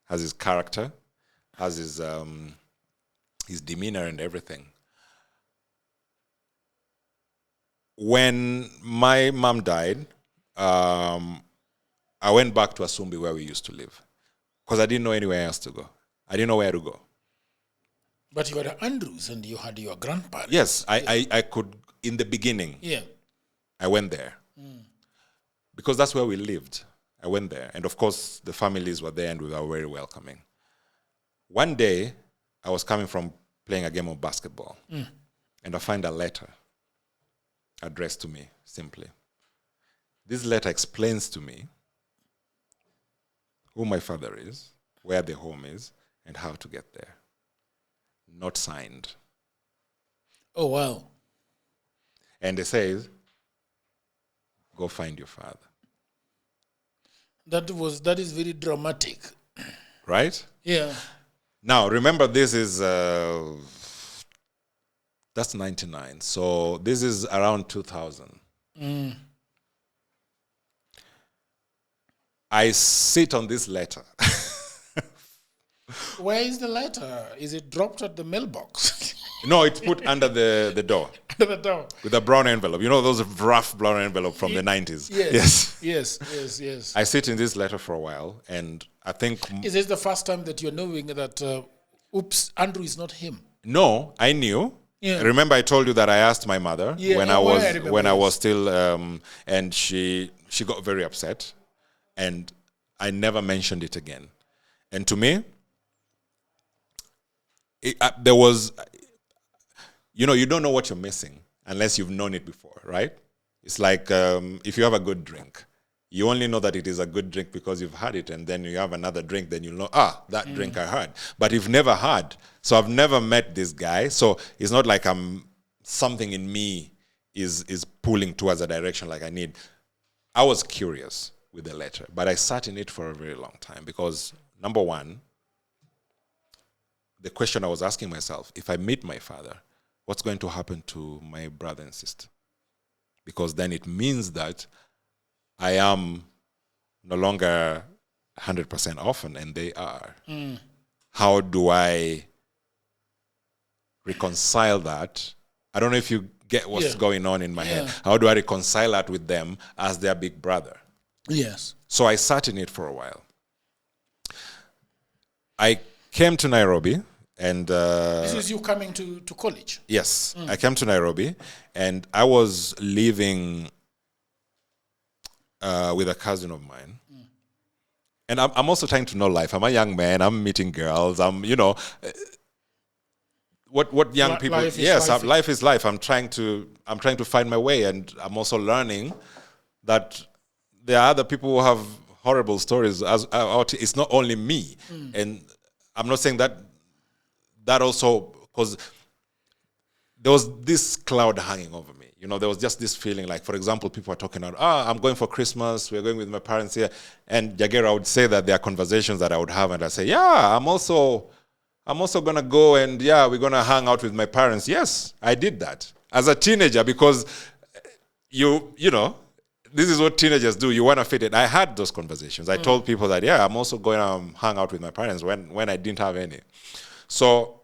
has his character, has his demeanor and everything. When my mom died, I went back to Asumbi where we used to live because I didn't know anywhere else to go. I didn't know where to go. But you were at Andrews and you had your grandparents. Yes, I could, in the beginning. Yeah. I went there. Because that's where we lived. I went there. And of course, the families were there and we were very welcoming. One day, I was coming from playing a game of basketball. And I find a letter addressed to me, simply. This letter explains to me who my father is, where the home is, and how to get there. Not signed. Oh, wow. And it says, go find your father. That is very dramatic. Right? Yeah. Now, remember, this is, that's 99. So this is around 2000. I sit on this letter. Where is the letter? Is it dropped at the mailbox? No, it's put under the door. Under the door. With a brown envelope. You know those rough brown envelope from the 90s? Yes. I sit in this letter for a while, and I think... Is this the first time that you're knowing that, Andrew is not him? No, I knew. Yeah. Remember I told you that I asked my mother when I was still... and she got very upset, and I never mentioned it again. And to me, there was... you don't know what you're missing unless you've known it before, right? It's like if you have a good drink, you only know that it is a good drink because you've had it, and then you have another drink, then you'll know, that drink I had. But you've never had. So I've never met this guy. So it's not like something in me is pulling towards a direction like I need. I was curious. with the letter, but I sat in it for a very long time because, number one, the question I was asking myself, if I meet my father, what's going to happen to my brother and sister? Because then it means that I am no longer 100% orphan and they are. How do I reconcile that? I don't know if you get what's going on in my head. How do I reconcile that with them as their big brother? Yes. So I sat in it for a while. I came to Nairobi and... this is you coming to college? Yes. I came to Nairobi and I was living with a cousin of mine. And I'm also trying to know life. I'm a young man. I'm meeting girls. I'm, you know... What young people? Life is life. I'm trying to find my way, and I'm also learning that there are other people who have horrible stories. It's not only me, and I'm not saying that also, because there was this cloud hanging over me. You know, there was just this feeling like, for example, people are talking about, I'm going for Christmas. We're going with my parents here, and Jagera would say that there are conversations that I would have, and I say, I'm also going to go and, we're going to hang out with my parents. Yes, I did that as a teenager because you know, this is what teenagers do. You want to fit it. I had those conversations. I told people that, I'm also going to hang out with my parents when I didn't have any. So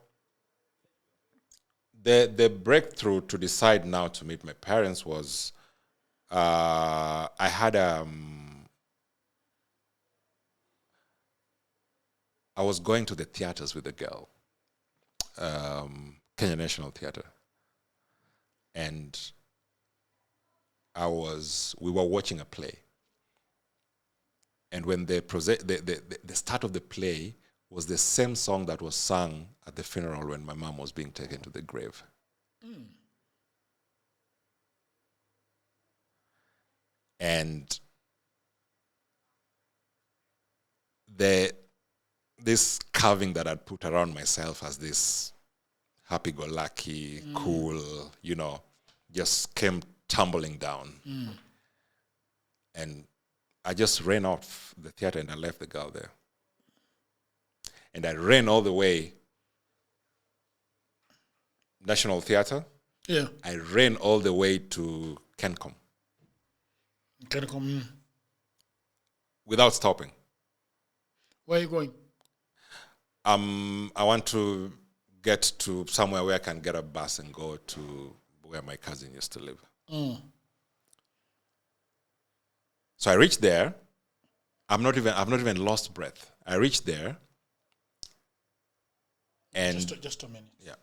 the breakthrough to decide now to meet my parents was I was going to the theaters with a girl, Kenya National Theatre, and we were watching a play. And when the start of the play was the same song that was sung at the funeral when my mom was being taken to the grave. And this carving that I'd put around myself as this happy-go-lucky, cool, you know, just came tumbling down. And I just ran off the theater and I left the girl there. And I ran all the way, National Theatre. Yeah. I ran all the way to Kencom. Kencom. Without stopping. Where are you going? I want to get to somewhere where I can get a bus and go to where my cousin used to live. So I reached there. I've not even lost breath. I reached there. And just a minute. Yeah.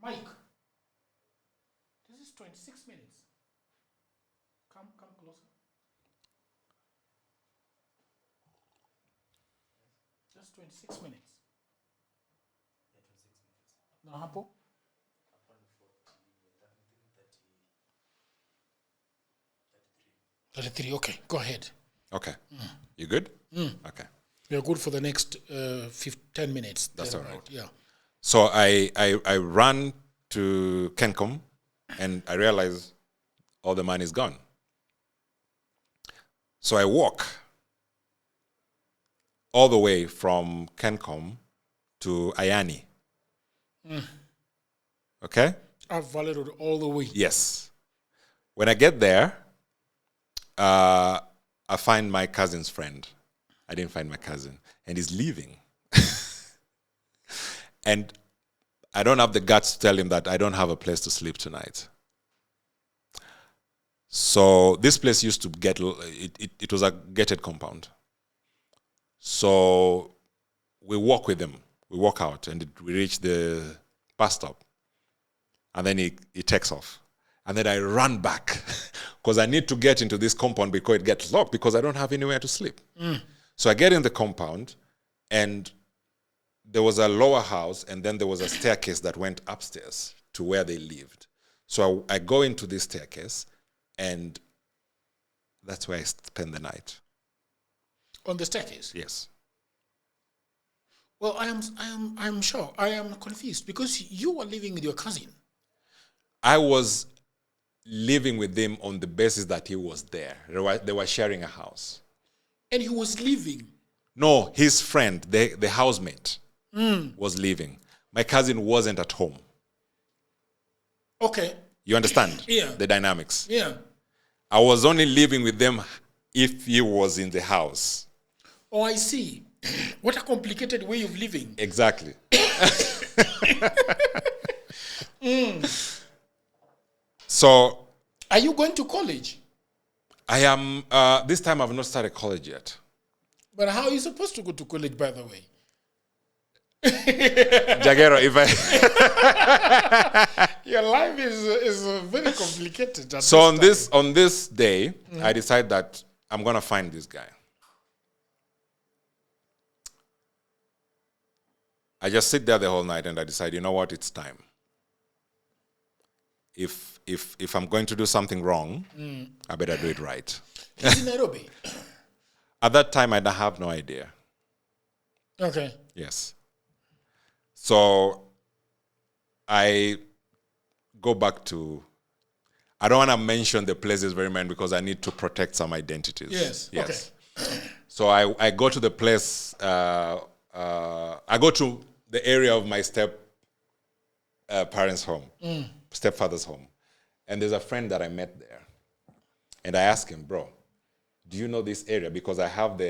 Mike, this is 26 minutes. Come closer. Just 26 minutes. Yeah, 26 minutes. No, hapo? 33, okay. Go ahead. Okay. You good? Okay. You're good for the next 10 minutes. That's all right. Yeah. So I ran to Kencom and I realized all the money is gone. So I walk all the way from Kencom to Ayani. Okay? I've valued all the way. Yes. When I get there, I find my cousin's friend. I didn't find my cousin. And he's leaving. And I don't have the guts to tell him that I don't have a place to sleep tonight. So this place used to it was a gated compound. So we walk with him. We walk out and we reach the bus stop. And then he takes off. And then I run back because I need to get into this compound before it gets locked because I don't have anywhere to sleep. So I get in the compound and there was a lower house and then there was a staircase that went upstairs to where they lived. So I go into this staircase and that's where I spend the night. On the staircase? Yes. Well, I'm sure. I am confused because you were living with your cousin. I was living with him on the basis that he was there. They were sharing a house. And he was leaving? No, his friend, the housemate, was leaving. My cousin wasn't at home. Okay. You understand? Yeah. The dynamics? Yeah. I was only living with them if he was in the house. Oh, I see. What a complicated way of living. Exactly. So... Are you going to college? I am... this time I've not started college yet. But how are you supposed to go to college, by the way? Jagero, if I... Your life is very complicated. So on this day, I decide that I'm going to find this guy. I just sit there the whole night and I decide, you know what, it's time. If I'm going to do something wrong, I better do it right. He's in Nairobi? At that time, I have no idea. Okay. Yes. So I go back to... I don't want to mention the places very much because I need to protect some identities. Yes. Yes. Okay. So I go to the place... I go to the area of my parents' home, stepfather's home. And there's a friend that I met there. And I asked him, bro, do you know this area? Because I have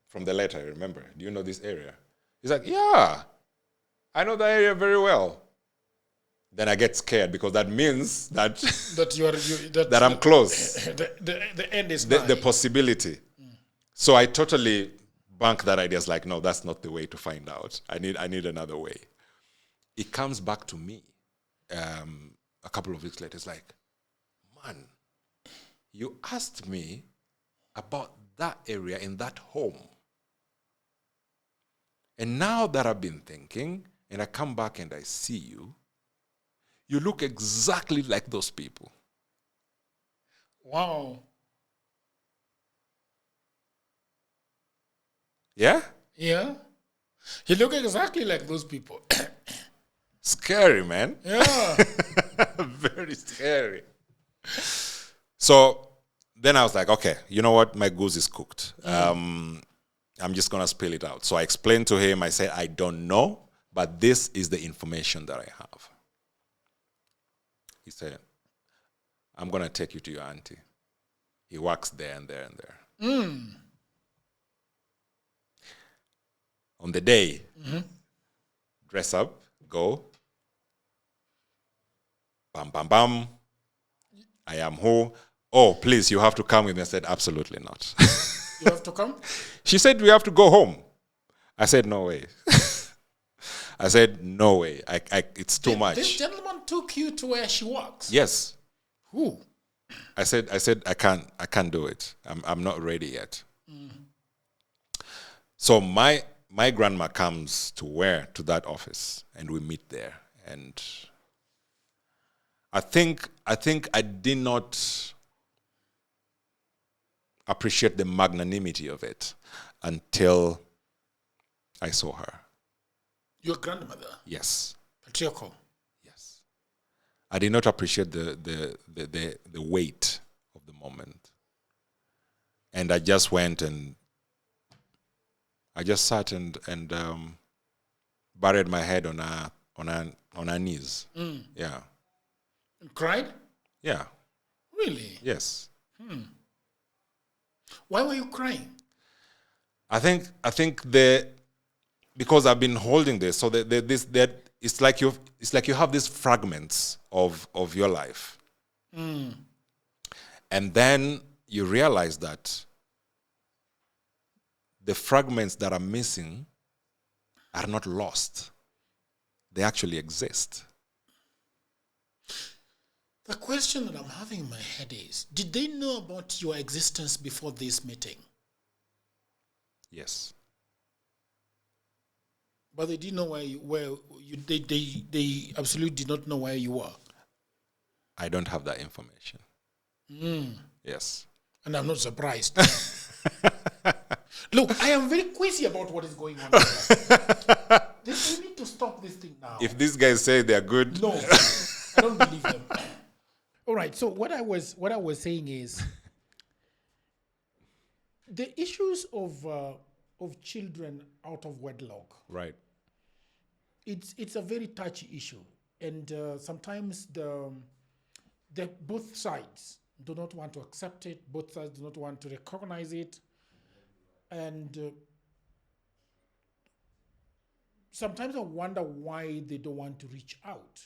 from the letter, remember, do you know this area? He's like, yeah, I know the area very well. Then I get scared because that means that that I'm close. The end is the possibility. So I totally bank that idea. It's like, no, that's not the way to find out. I need another way. It comes back to me a couple of weeks later. It's like, man, you asked me about that area in that home. And now that I've been thinking, and I come back and I see you, you look exactly like those people. Wow. Yeah? Yeah. You look exactly like those people. Scary, man. Yeah. Very scary. So then I was like, okay, you know what? My goose is cooked. I'm just going to spill it out. So I explained to him, I said, I don't know, but this is the information that I have. He said, I'm going to take you to your auntie. He works there and there and there. On the day, dress up, go. Bam, bam, bam. I am who? Oh, please, you have to come with me. I said, absolutely not. You have to come? She said, we have to go home. I said, no way. I said, no way. It's too much. This gentleman took you to where she works? Yes. Who? I said, I can't do it. I'm not ready yet. So my grandma comes to that office, and we meet there. And I think I did not appreciate the magnanimity of it until I saw her. Your grandmother? Yes. Patriarchal? Yes. I did not appreciate the weight of the moment. And I just went and I just sat and buried my head on her knees. Yeah. And cried? Yeah. Really? Yes. Why were you crying? I think because I've been holding this, so it's like you have these fragments of your life, and then you realize that the fragments that are missing are not lost; they actually exist. The question that I'm having in my head is: did they know about your existence before this meeting? Yes. But they didn't know they absolutely did not know where you were. I don't have that information. Yes. And I'm not surprised. Look, I am very queasy about what is going on here. We need to stop this thing now. If these guys say they're good... No, I don't believe them. All right. So what I was saying is the issues of children out of wedlock. Right. It's a very touchy issue, and sometimes the both sides do not want to accept it. Both sides do not want to recognize it, and sometimes I wonder why they don't want to reach out.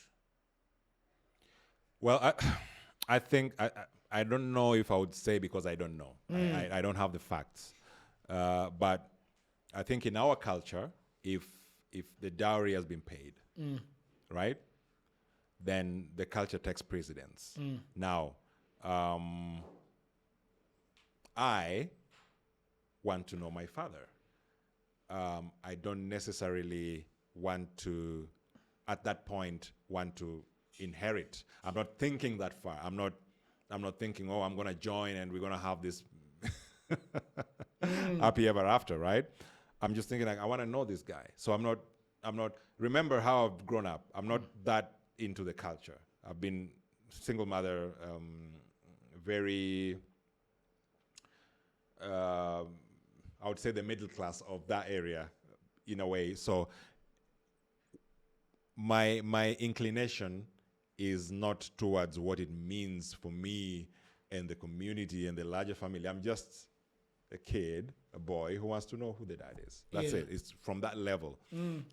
Well, I think I don't know if I would say because I don't know. I don't have the facts, but I think in our culture, if the dowry has been paid, right, then the culture takes precedence. Now, I want to know my father. I don't necessarily want to, at that point, want to inherit. I'm not thinking that far. I'm not thinking, oh, I'm going to join and we're going to have this happy ever after, right? I'm just thinking like, I want to know this guy. So I'm not, remember how I've grown up. I'm not that into the culture. I've been single mother, very, I would say the middle class of that area in a way. So my inclination is not towards what it means for me and the community and the larger family. I'm just a kid, a boy who wants to know who the dad is. That's it. It's from that level.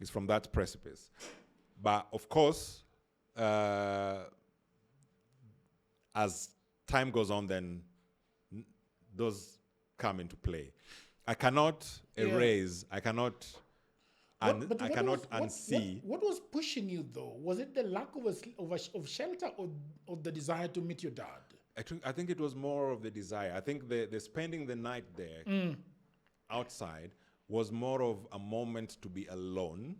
It's from that precipice. But of course, as time goes on, then those come into play. I cannot erase. I cannot. I cannot unsee. What was pushing you though? Was it the lack of shelter or the desire to meet your dad? I think it was more of the desire. I think the spending the night there outside was more of a moment to be alone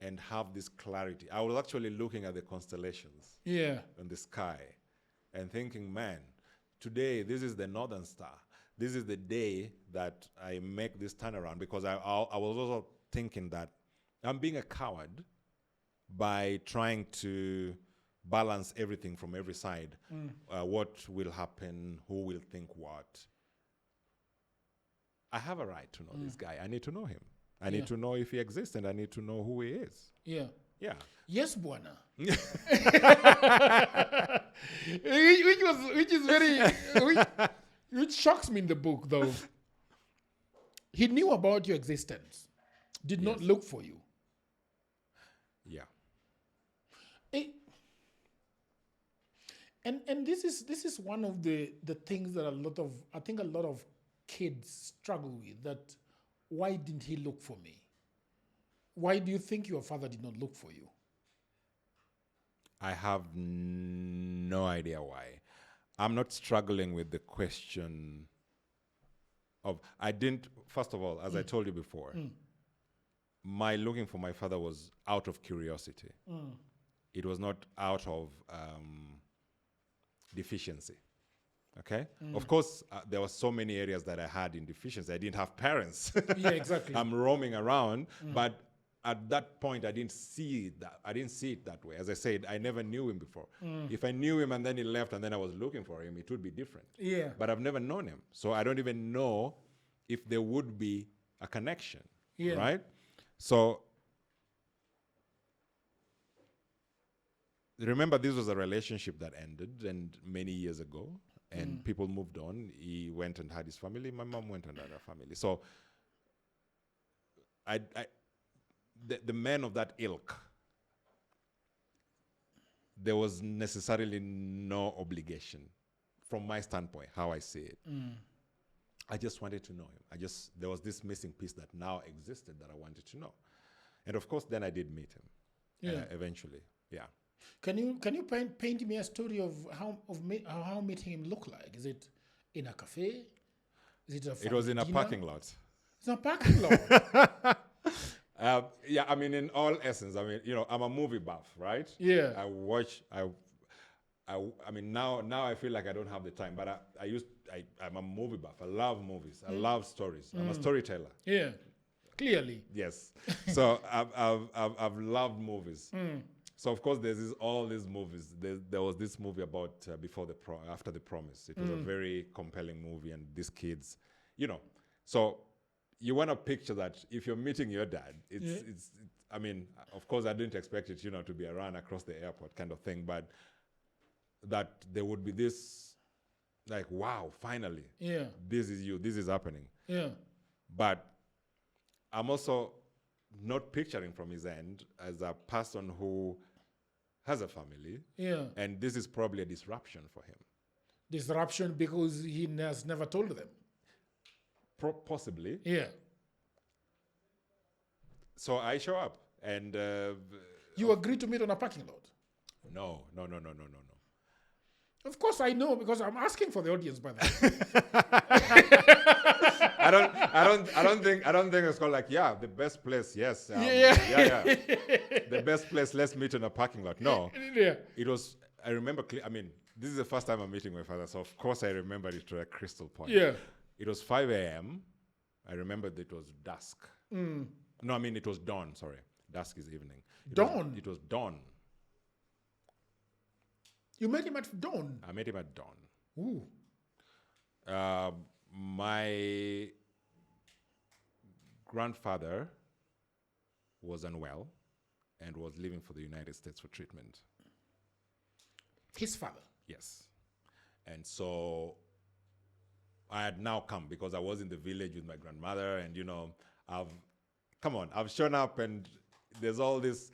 and have this clarity. I was actually looking at the constellations in the sky and thinking, man, today this is the Northern Star. This is the day that I make this turnaround, because I was also thinking that I'm being a coward by trying to balance everything from every side. What will happen? Who will think what? I have a right to know this guy. I need to know him. I need to know if he exists, and I need to know who he is. Yeah. Yeah. Yes, Buana. Which shocks me in the book, though. He knew about your existence, did not look for you. Yeah. And this is one of the things that I think a lot of kids struggle with. That why didn't he look for me? Why do you think your father did not look for you? I have no idea why. I'm not struggling with the question of, first of all, as I told you before, my looking for my father was out of curiosity. It was not out of deficiency. Okay? Of course, there were so many areas that I had in deficiency. I didn't have parents. Yeah, exactly. I'm roaming around, but at that point, I didn't see that. I didn't see it that way. As I said, I never knew him before. If I knew him and then he left and then I was looking for him, it would be different. Yeah. But I've never known him. So I don't even know if there would be a connection. Yeah. Right? So remember, this was a relationship that ended and many years ago, and people moved on. He went and had his family. My mom went and had her family. So the men of that ilk, there was necessarily no obligation from my standpoint, how I see it. I just wanted to know him. There was this missing piece that now existed that I wanted to know. And of course, then I did meet him eventually. Yeah. Can you paint me a story of how meeting him looked like? Is it in a cafe? Is it It was in a parking lot. It's a parking lot. Yeah, I mean, in all essence, I mean, I'm a movie buff, right? Yeah. I mean, now I feel like I don't have the time, but I'm a movie buff. I love movies. I love stories. I'm a storyteller. Yeah, clearly. Yes. So I've loved movies. So of course there's all these movies. There was this movie about After the Promise. It was a very compelling movie, and these kids, so you want to picture that if you're meeting your dad, it's I mean, of course I didn't expect it, to be a run across the airport kind of thing, but that there would be this, like, wow, finally, this is you, this is happening. Yeah. But I'm also not picturing from his end as a person who has a family. Yeah. And this is probably a disruption for him. Disruption because he has never told them. Possibly. Yeah. So I show up and... you agree to meet on a parking lot? No. Of course I know, because I'm asking for the audience, by the way. I don't think it's called like, the best place, yes. The best place, let's meet in a parking lot. No. Yeah. It was, I remember, this is the first time I'm meeting my father, so of course I remember it to a crystal point. Yeah. It was 5 a.m. I remember that it was dusk. No, it was dawn, sorry. Dusk is evening. It was dawn. You met him at dawn? I met him at dawn. Ooh. My grandfather was unwell and was leaving for the United States for treatment. His father? Yes. And so I had now come because I was in the village with my grandmother, and I've shown up, and there's all this.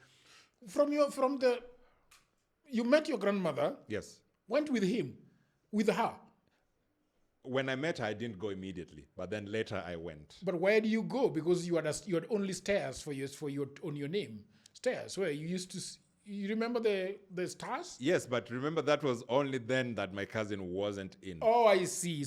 You met your grandmother? Yes. Went with her? When I met her, I didn't go immediately, but then later I went. But where do you go? Because you had only stairs on your name. Stairs where you used to. You remember the stars? Yes, but remember that was only then that my cousin wasn't in. Oh, I see.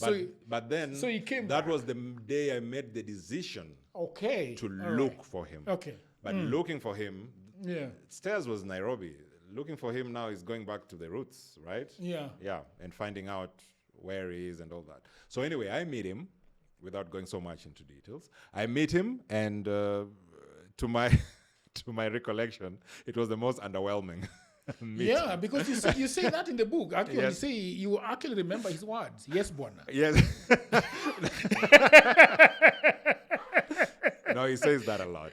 But then he came. That was the day I made the decision. Okay. To look for him. Okay. But looking for him. Yeah. Stairs was Nairobi. Looking for him now is going back to the roots, right? Yeah. Yeah, and finding out where he is and all that. So anyway, I meet him, without going so much into details. I meet him, and to my recollection, it was the most underwhelming meeting. Yeah, because you say that in the book. Actually, yes. You actually remember his words. Yes, Bwana. Yes. No, he says that a lot.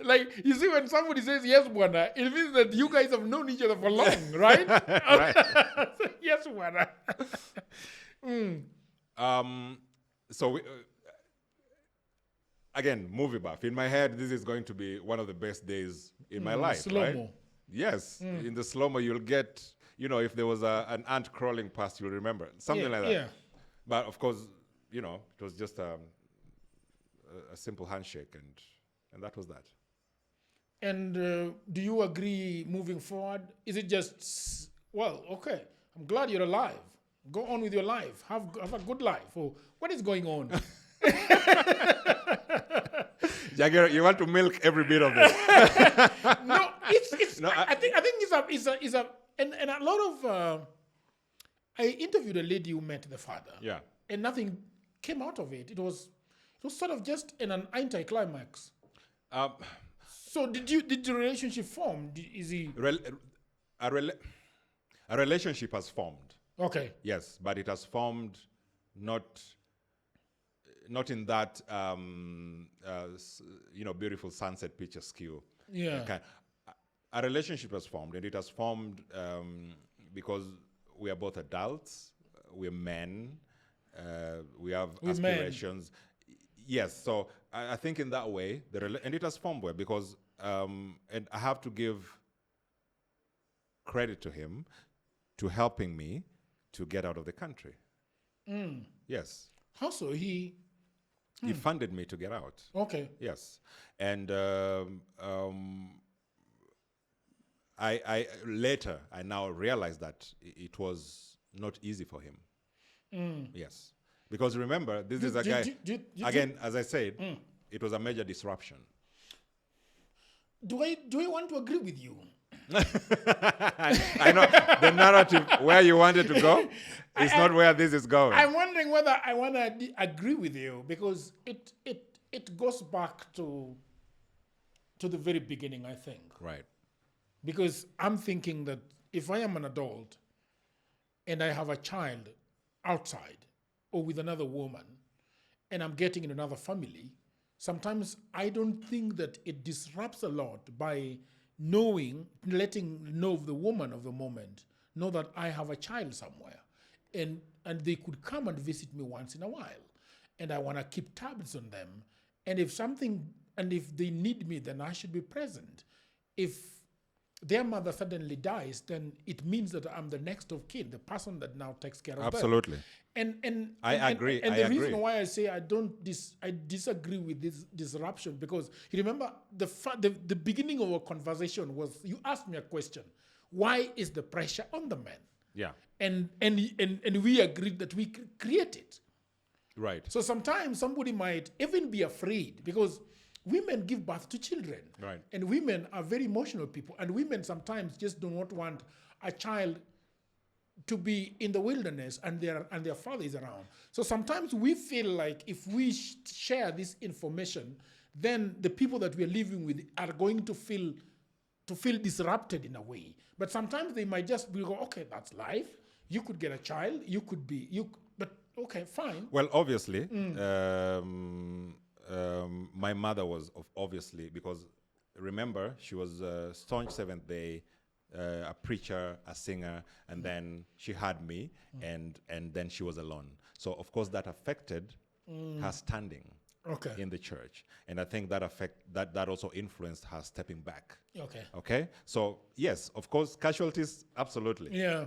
Like, you see, when somebody says yes, Bwana, it means that you guys have known each other for long, right? Right. Yes, Bwana. So we, again, movie buff. In my head, this is going to be one of the best days in my life, slow-mo. Right? Yes. In the slow-mo, you'll get, if there was an ant crawling past, you'll remember. Something like that. Yeah. But of course, it was just a simple handshake, and that was that. And do you agree moving forward? Is it just, okay, I'm glad you're alive. Go on with your life. Have a good life. Or what is going on? Jagger, you want to milk every bit of it. No, it's. No, I think it's a and a lot of. I interviewed a lady who met the father. Yeah. And nothing came out of it. It was sort of just an anticlimax. So did the relationship form? Is he a relationship has formed? Okay. Yes, but it has formed not in that beautiful sunset picture skew. Yeah. A relationship has formed, and it has formed because we are both adults. We're men. We have aspirations. Men. Yes, so I think in that way, and it has formed well because, and I have to give credit to him to helping me to get out of the country. Yes. How so? He funded me to get out. Okay. Yes, and I later I now realized that it was not easy for him. Yes, because remember, this is a guy. Again, as I said, it was a major disruption. Do I want to agree with you? I know the narrative where you wanted to go is not where this is going. I'm wondering whether I want to agree with you because it goes back to to the very beginning, I think. Right. Because I'm thinking that if I am an adult and I have a child outside or with another woman and I'm getting in another family, sometimes I don't think that it disrupts a lot by letting know of the woman of the moment, know that I have a child somewhere. And they could come and visit me once in a while. And I want to keep tabs on them. And if they need me, then I should be present. If their mother suddenly dies, then it means that I'm the next of kin, the person that now takes care of them. Absolutely. And I agree. And the reason why I say I disagree with this disruption, because you remember the beginning of our conversation was you asked me a question: why is the pressure on the men? Yeah. And we agreed that we create it. Right. So sometimes somebody might even be afraid because women give birth to children. Right. And women are very emotional people. And women sometimes just do not want a child to be in the wilderness and their father is around. So sometimes we feel like if we share this information, then the people that we are living with are going to feel disrupted in a way. But sometimes they might just be go, okay, that's life. You could get a child. But okay, fine. Well, obviously, my mother was obviously, because remember, she was a staunch Seventh-day, a preacher, a singer, and then she had me, and then she was alone. So of course that affected her standing in the church, and I think that also influenced her stepping back. Okay. So yes, of course, casualties, absolutely. Yeah.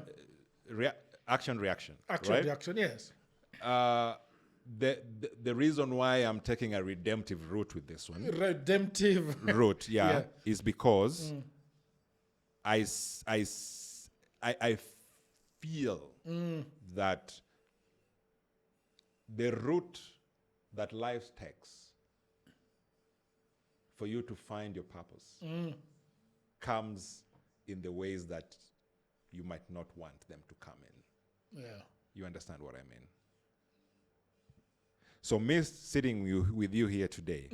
Action, reaction. Action, right? reaction. Yes. The reason why I'm taking a redemptive route with this one, route, yeah, is because I feel that the route that life takes for you to find your purpose comes in the ways that you might not want them to come in. Yeah. You understand what I mean? So me sitting with you here today,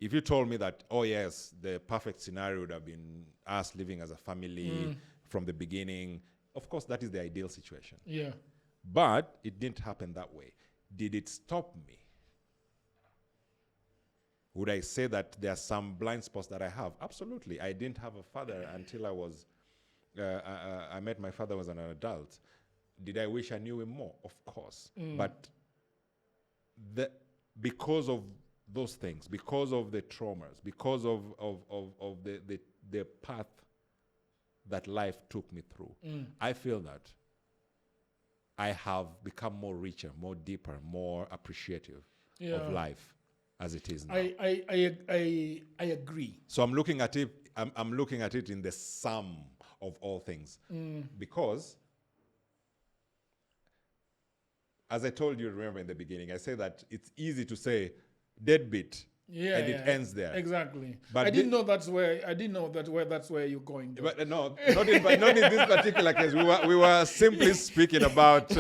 if you told me that, oh yes, the perfect scenario would have been us living as a family from the beginning, of course that is the ideal situation. Yeah. But it didn't happen that way. Did it stop me? Would I say that there are some blind spots that I have? Absolutely. I didn't have a father until I met my father as an adult. Did I wish I knew him more? Of course. But because of those things, because of the traumas, because of the path that life took me through, I feel that I have become more richer, more deeper, more appreciative of life as it is now. I agree. So I'm looking at it. I'm looking at it in the sum of all things, because, as I told you, remember in the beginning, I say that it's easy to say deadbeat, and it ends there. Exactly. But I didn't know that's where you're going. But no, not in this particular case. We were simply speaking about.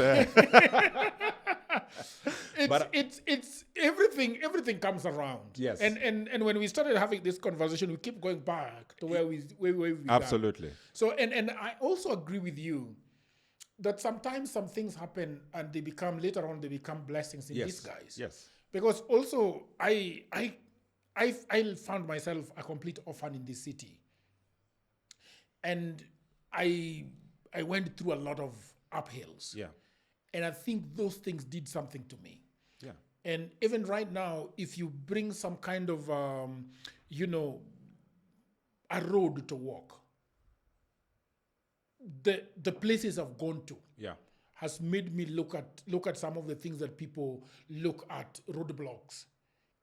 It's everything comes around. Yes. And when we started having this conversation, we keep going back to where we Absolutely. began. So and I also agree with you that sometimes some things happen and later on they become blessings in disguise. Yes. Because also I found myself a complete orphan in this city. And I went through a lot of uphills. Yeah. And I think those things did something to me. Yeah. And even right now, if you bring some kind of, a road to walk, the places I've gone to has made me look at some of the things that people look at roadblocks.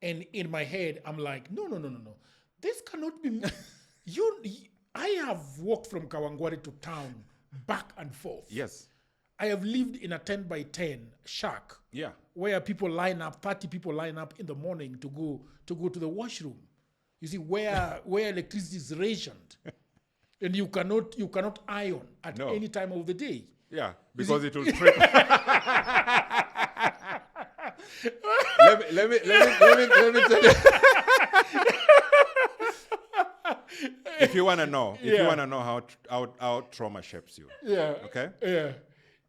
And in my head, I'm like, no. This cannot be. I have walked from Kawangware to town back and forth. Yes. I have lived in a 10 by 10 shack. Yeah. Where 30 people line up in the morning to go to the washroom. You see, where electricity is rationed. And you cannot iron at any time of the day. Yeah, because it will trip. let me tell you. if you want to know, how trauma shapes you. Yeah. Okay. Yeah.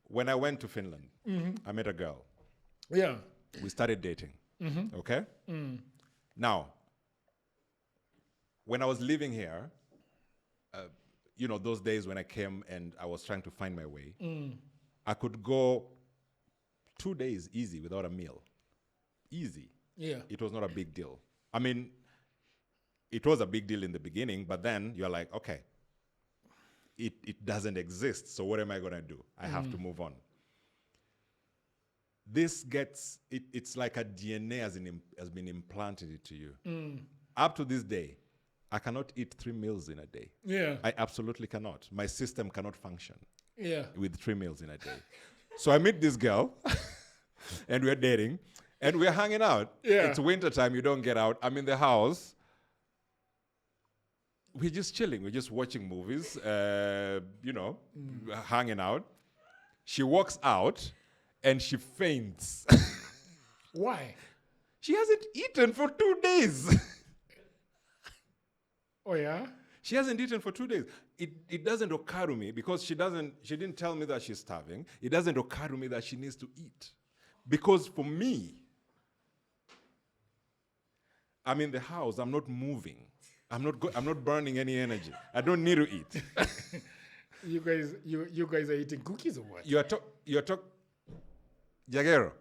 When I went to Finland, I met a girl. Yeah. We started dating. Okay. Now, when I was living here, those days when I came and I was trying to find my way, I could go 2 days easy without a meal. Easy. Yeah. It was not a big deal. I mean, it was a big deal in the beginning, but then you're like, okay, it doesn't exist. So what am I going to do? I have to move on. This it's like a DNA has been implanted into you. Up to this day, I cannot eat 3 meals in a day. Yeah. I absolutely cannot. My system cannot function with 3 meals in a day. So I meet this girl, and we're dating, and we're hanging out. Yeah. It's wintertime, you don't get out. I'm in the house. We're just chilling. We're just watching movies, hanging out. She walks out, and she faints. Why? She hasn't eaten for 2 days. Oh, yeah? She hasn't eaten for 2 days. It doesn't occur to me because she didn't tell me that she's starving. It doesn't occur to me that she needs to eat. Because for me, I'm in the house, I'm not moving. I'm not burning any energy. I don't need to eat. You guys are eating cookies or what? Jagero,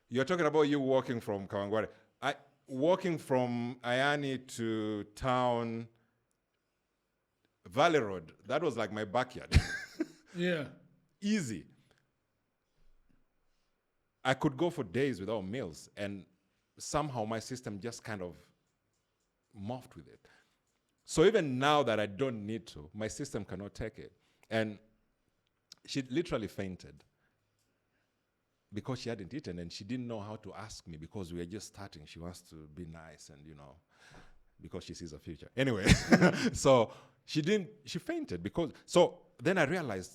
you're talking about you walking from Kawangware. Walking from Ayani to town, Valley Road, that was like my backyard. Yeah. Easy. I could go for days without meals, and somehow my system just kind of morphed with it. So even now that I don't need to, my system cannot take it. And she literally fainted because she hadn't eaten, and she didn't know how to ask me because we were just starting. She wants to be nice and, because she sees a future. Anyway, so she fainted so then I realized,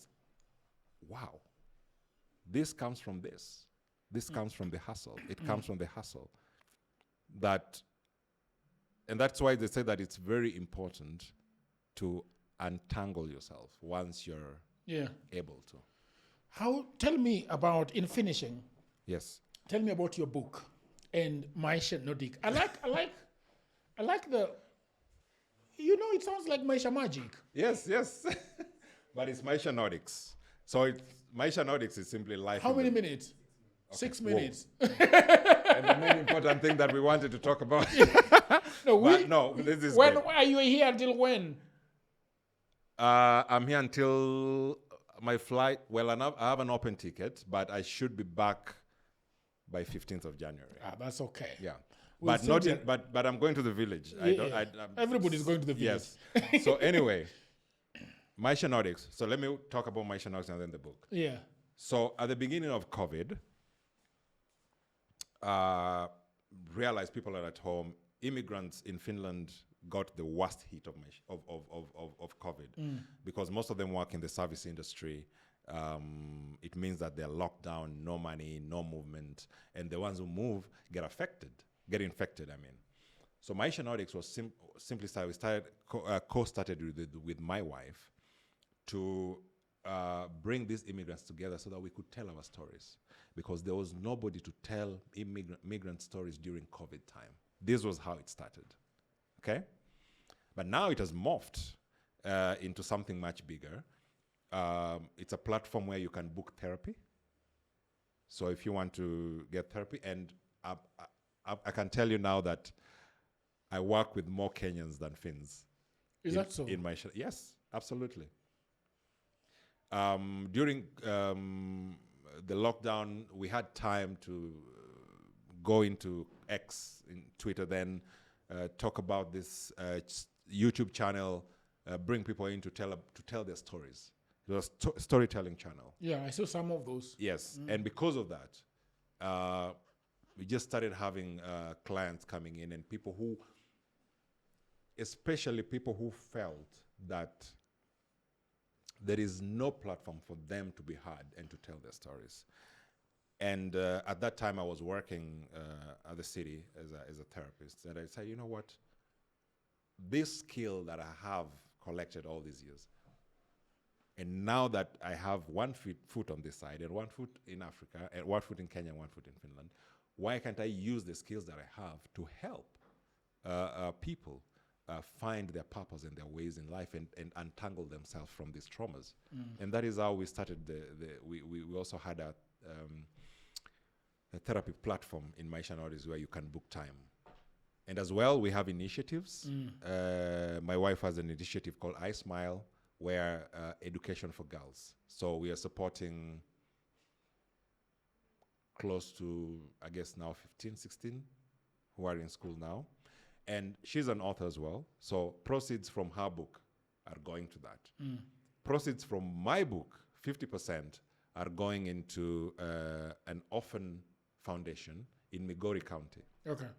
wow, this comes from this. This comes from the hustle. It comes from the hustle. And that's why they say that it's very important to untangle yourself once you're able to. Tell me about, in finishing. Yes. Tell me about your book and Maisha Nordics. I like the, it sounds like Maisha Magic. Yes. But it's Maisha Nordics. So Maisha Nordics is simply life. How many minutes? Okay. 6 minutes. And the main important thing that we wanted to talk about. This is when great. Are you here until when? I'm here until my flight. Well, I have an open ticket, but I should be back by 15th of January. That's okay. Yeah. But I'm going to the village. Everybody's going to the village. Yes. So anyway, Maisha Nordics. So let me talk about Maisha Nordics and then the book. Yeah. So at the beginning of COVID, realized people are at home. Immigrants in Finland got the worst hit of COVID because most of them work in the service industry. It means that they're locked down, no money, no movement, and the ones who move get infected. So Maisha Nordics was simply started. We started co-started with my wife to bring these immigrants together so that we could tell our stories, because there was nobody to tell immigrant stories during COVID time. This was how it started, okay? But now it has morphed into something much bigger. It's a platform where you can book therapy. So if you want to get therapy, and I can tell you now that I work with more Kenyans than Finns. Is that so? In my yes, absolutely. During the lockdown, we had time to go into X, in Twitter, then talk about this YouTube channel, bring people in to tell their stories. It was a storytelling channel. Yeah, I saw some of those. Yes, and because of that, we just started having clients coming in, and especially people who felt that there is no platform for them to be heard and to tell their stories. And at that time, I was working at the city as a therapist. And I said, you know what? This skill that I have collected all these years. And now that I have one foot on this side and one foot in Africa, and one foot in Kenya and one foot in Finland, why can't I use the skills that I have to help people find their purpose and their ways in life and untangle themselves from these traumas? And that is how we started. We also had a therapy platform in Maisha Nordics where you can book time. And as well, we have initiatives. My wife has an initiative called I Smile, where education for girls. So we are supporting close to, I guess now 15, 16 who are in school now. And she's an author as well. So proceeds from her book are going to that. Proceeds from my book, 50%, are going into an orphan foundation in Migori County. Okay.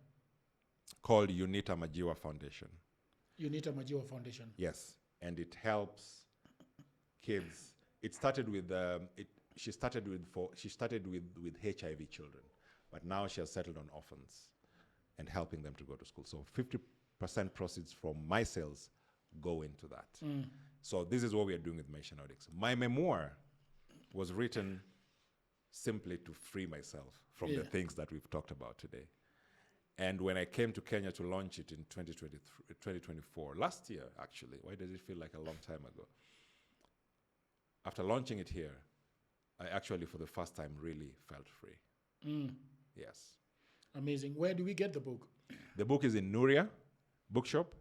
Called Unita Majiwa Foundation. Unita Majiwa Foundation. Yes. And it helps kids. It started with she started with HIV children, but now she has settled on orphans and helping them to go to school. So 50% proceeds from my sales go into that. So this is what we are doing with Maisha Nordics. My memoir was written simply to free myself from the things that we've talked about today. And when I came to Kenya to launch it in 2024, last year actually, why does it feel like a long time ago? After launching it here, I actually for the first time really felt free. Yes. Amazing. Where do we get the book? The book is in Nuria Bookshop.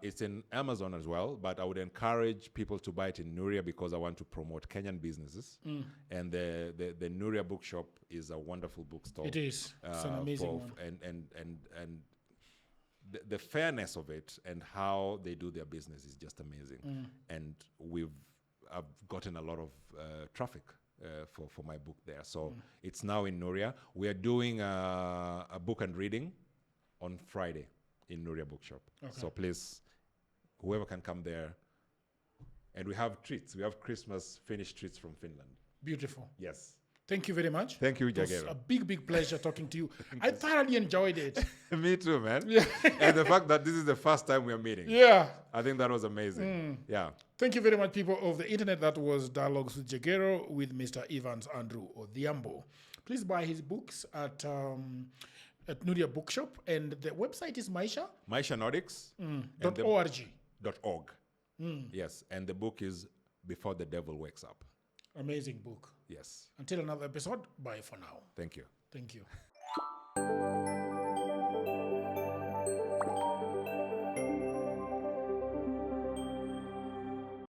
It's in Amazon as well, but I would encourage people to buy it in Nuria because I want to promote Kenyan businesses. And the Nuria Bookshop is a wonderful bookstore. It is. It's an amazing one. And the fairness of it and how they do their business is just amazing. And I've gotten a lot of traffic for my book there. So it's now in Nuria. We are doing a book and reading on Friday in Nuria Bookshop. Okay. So please, whoever can come there. And we have treats. We have Christmas finished treats from Finland. Beautiful. Yes. Thank you very much. Thank you, It was Jagero. a big pleasure talking to you. I thoroughly enjoyed it. Me too, man. Yeah. And the fact that this is the first time we are meeting. Yeah. I think that was amazing. Yeah. Thank you very much, people of the internet. That was Dialogues with Jagero with Mr. Evans Andrew Odhiambo. Please buy his books at Nuria Bookshop. And the website is Maisha? Maisha Nordics. .org. Yes. And the book is Before the Devil Wakes Up. Amazing book. Yes. Until another episode, bye for now. Thank you. Thank you.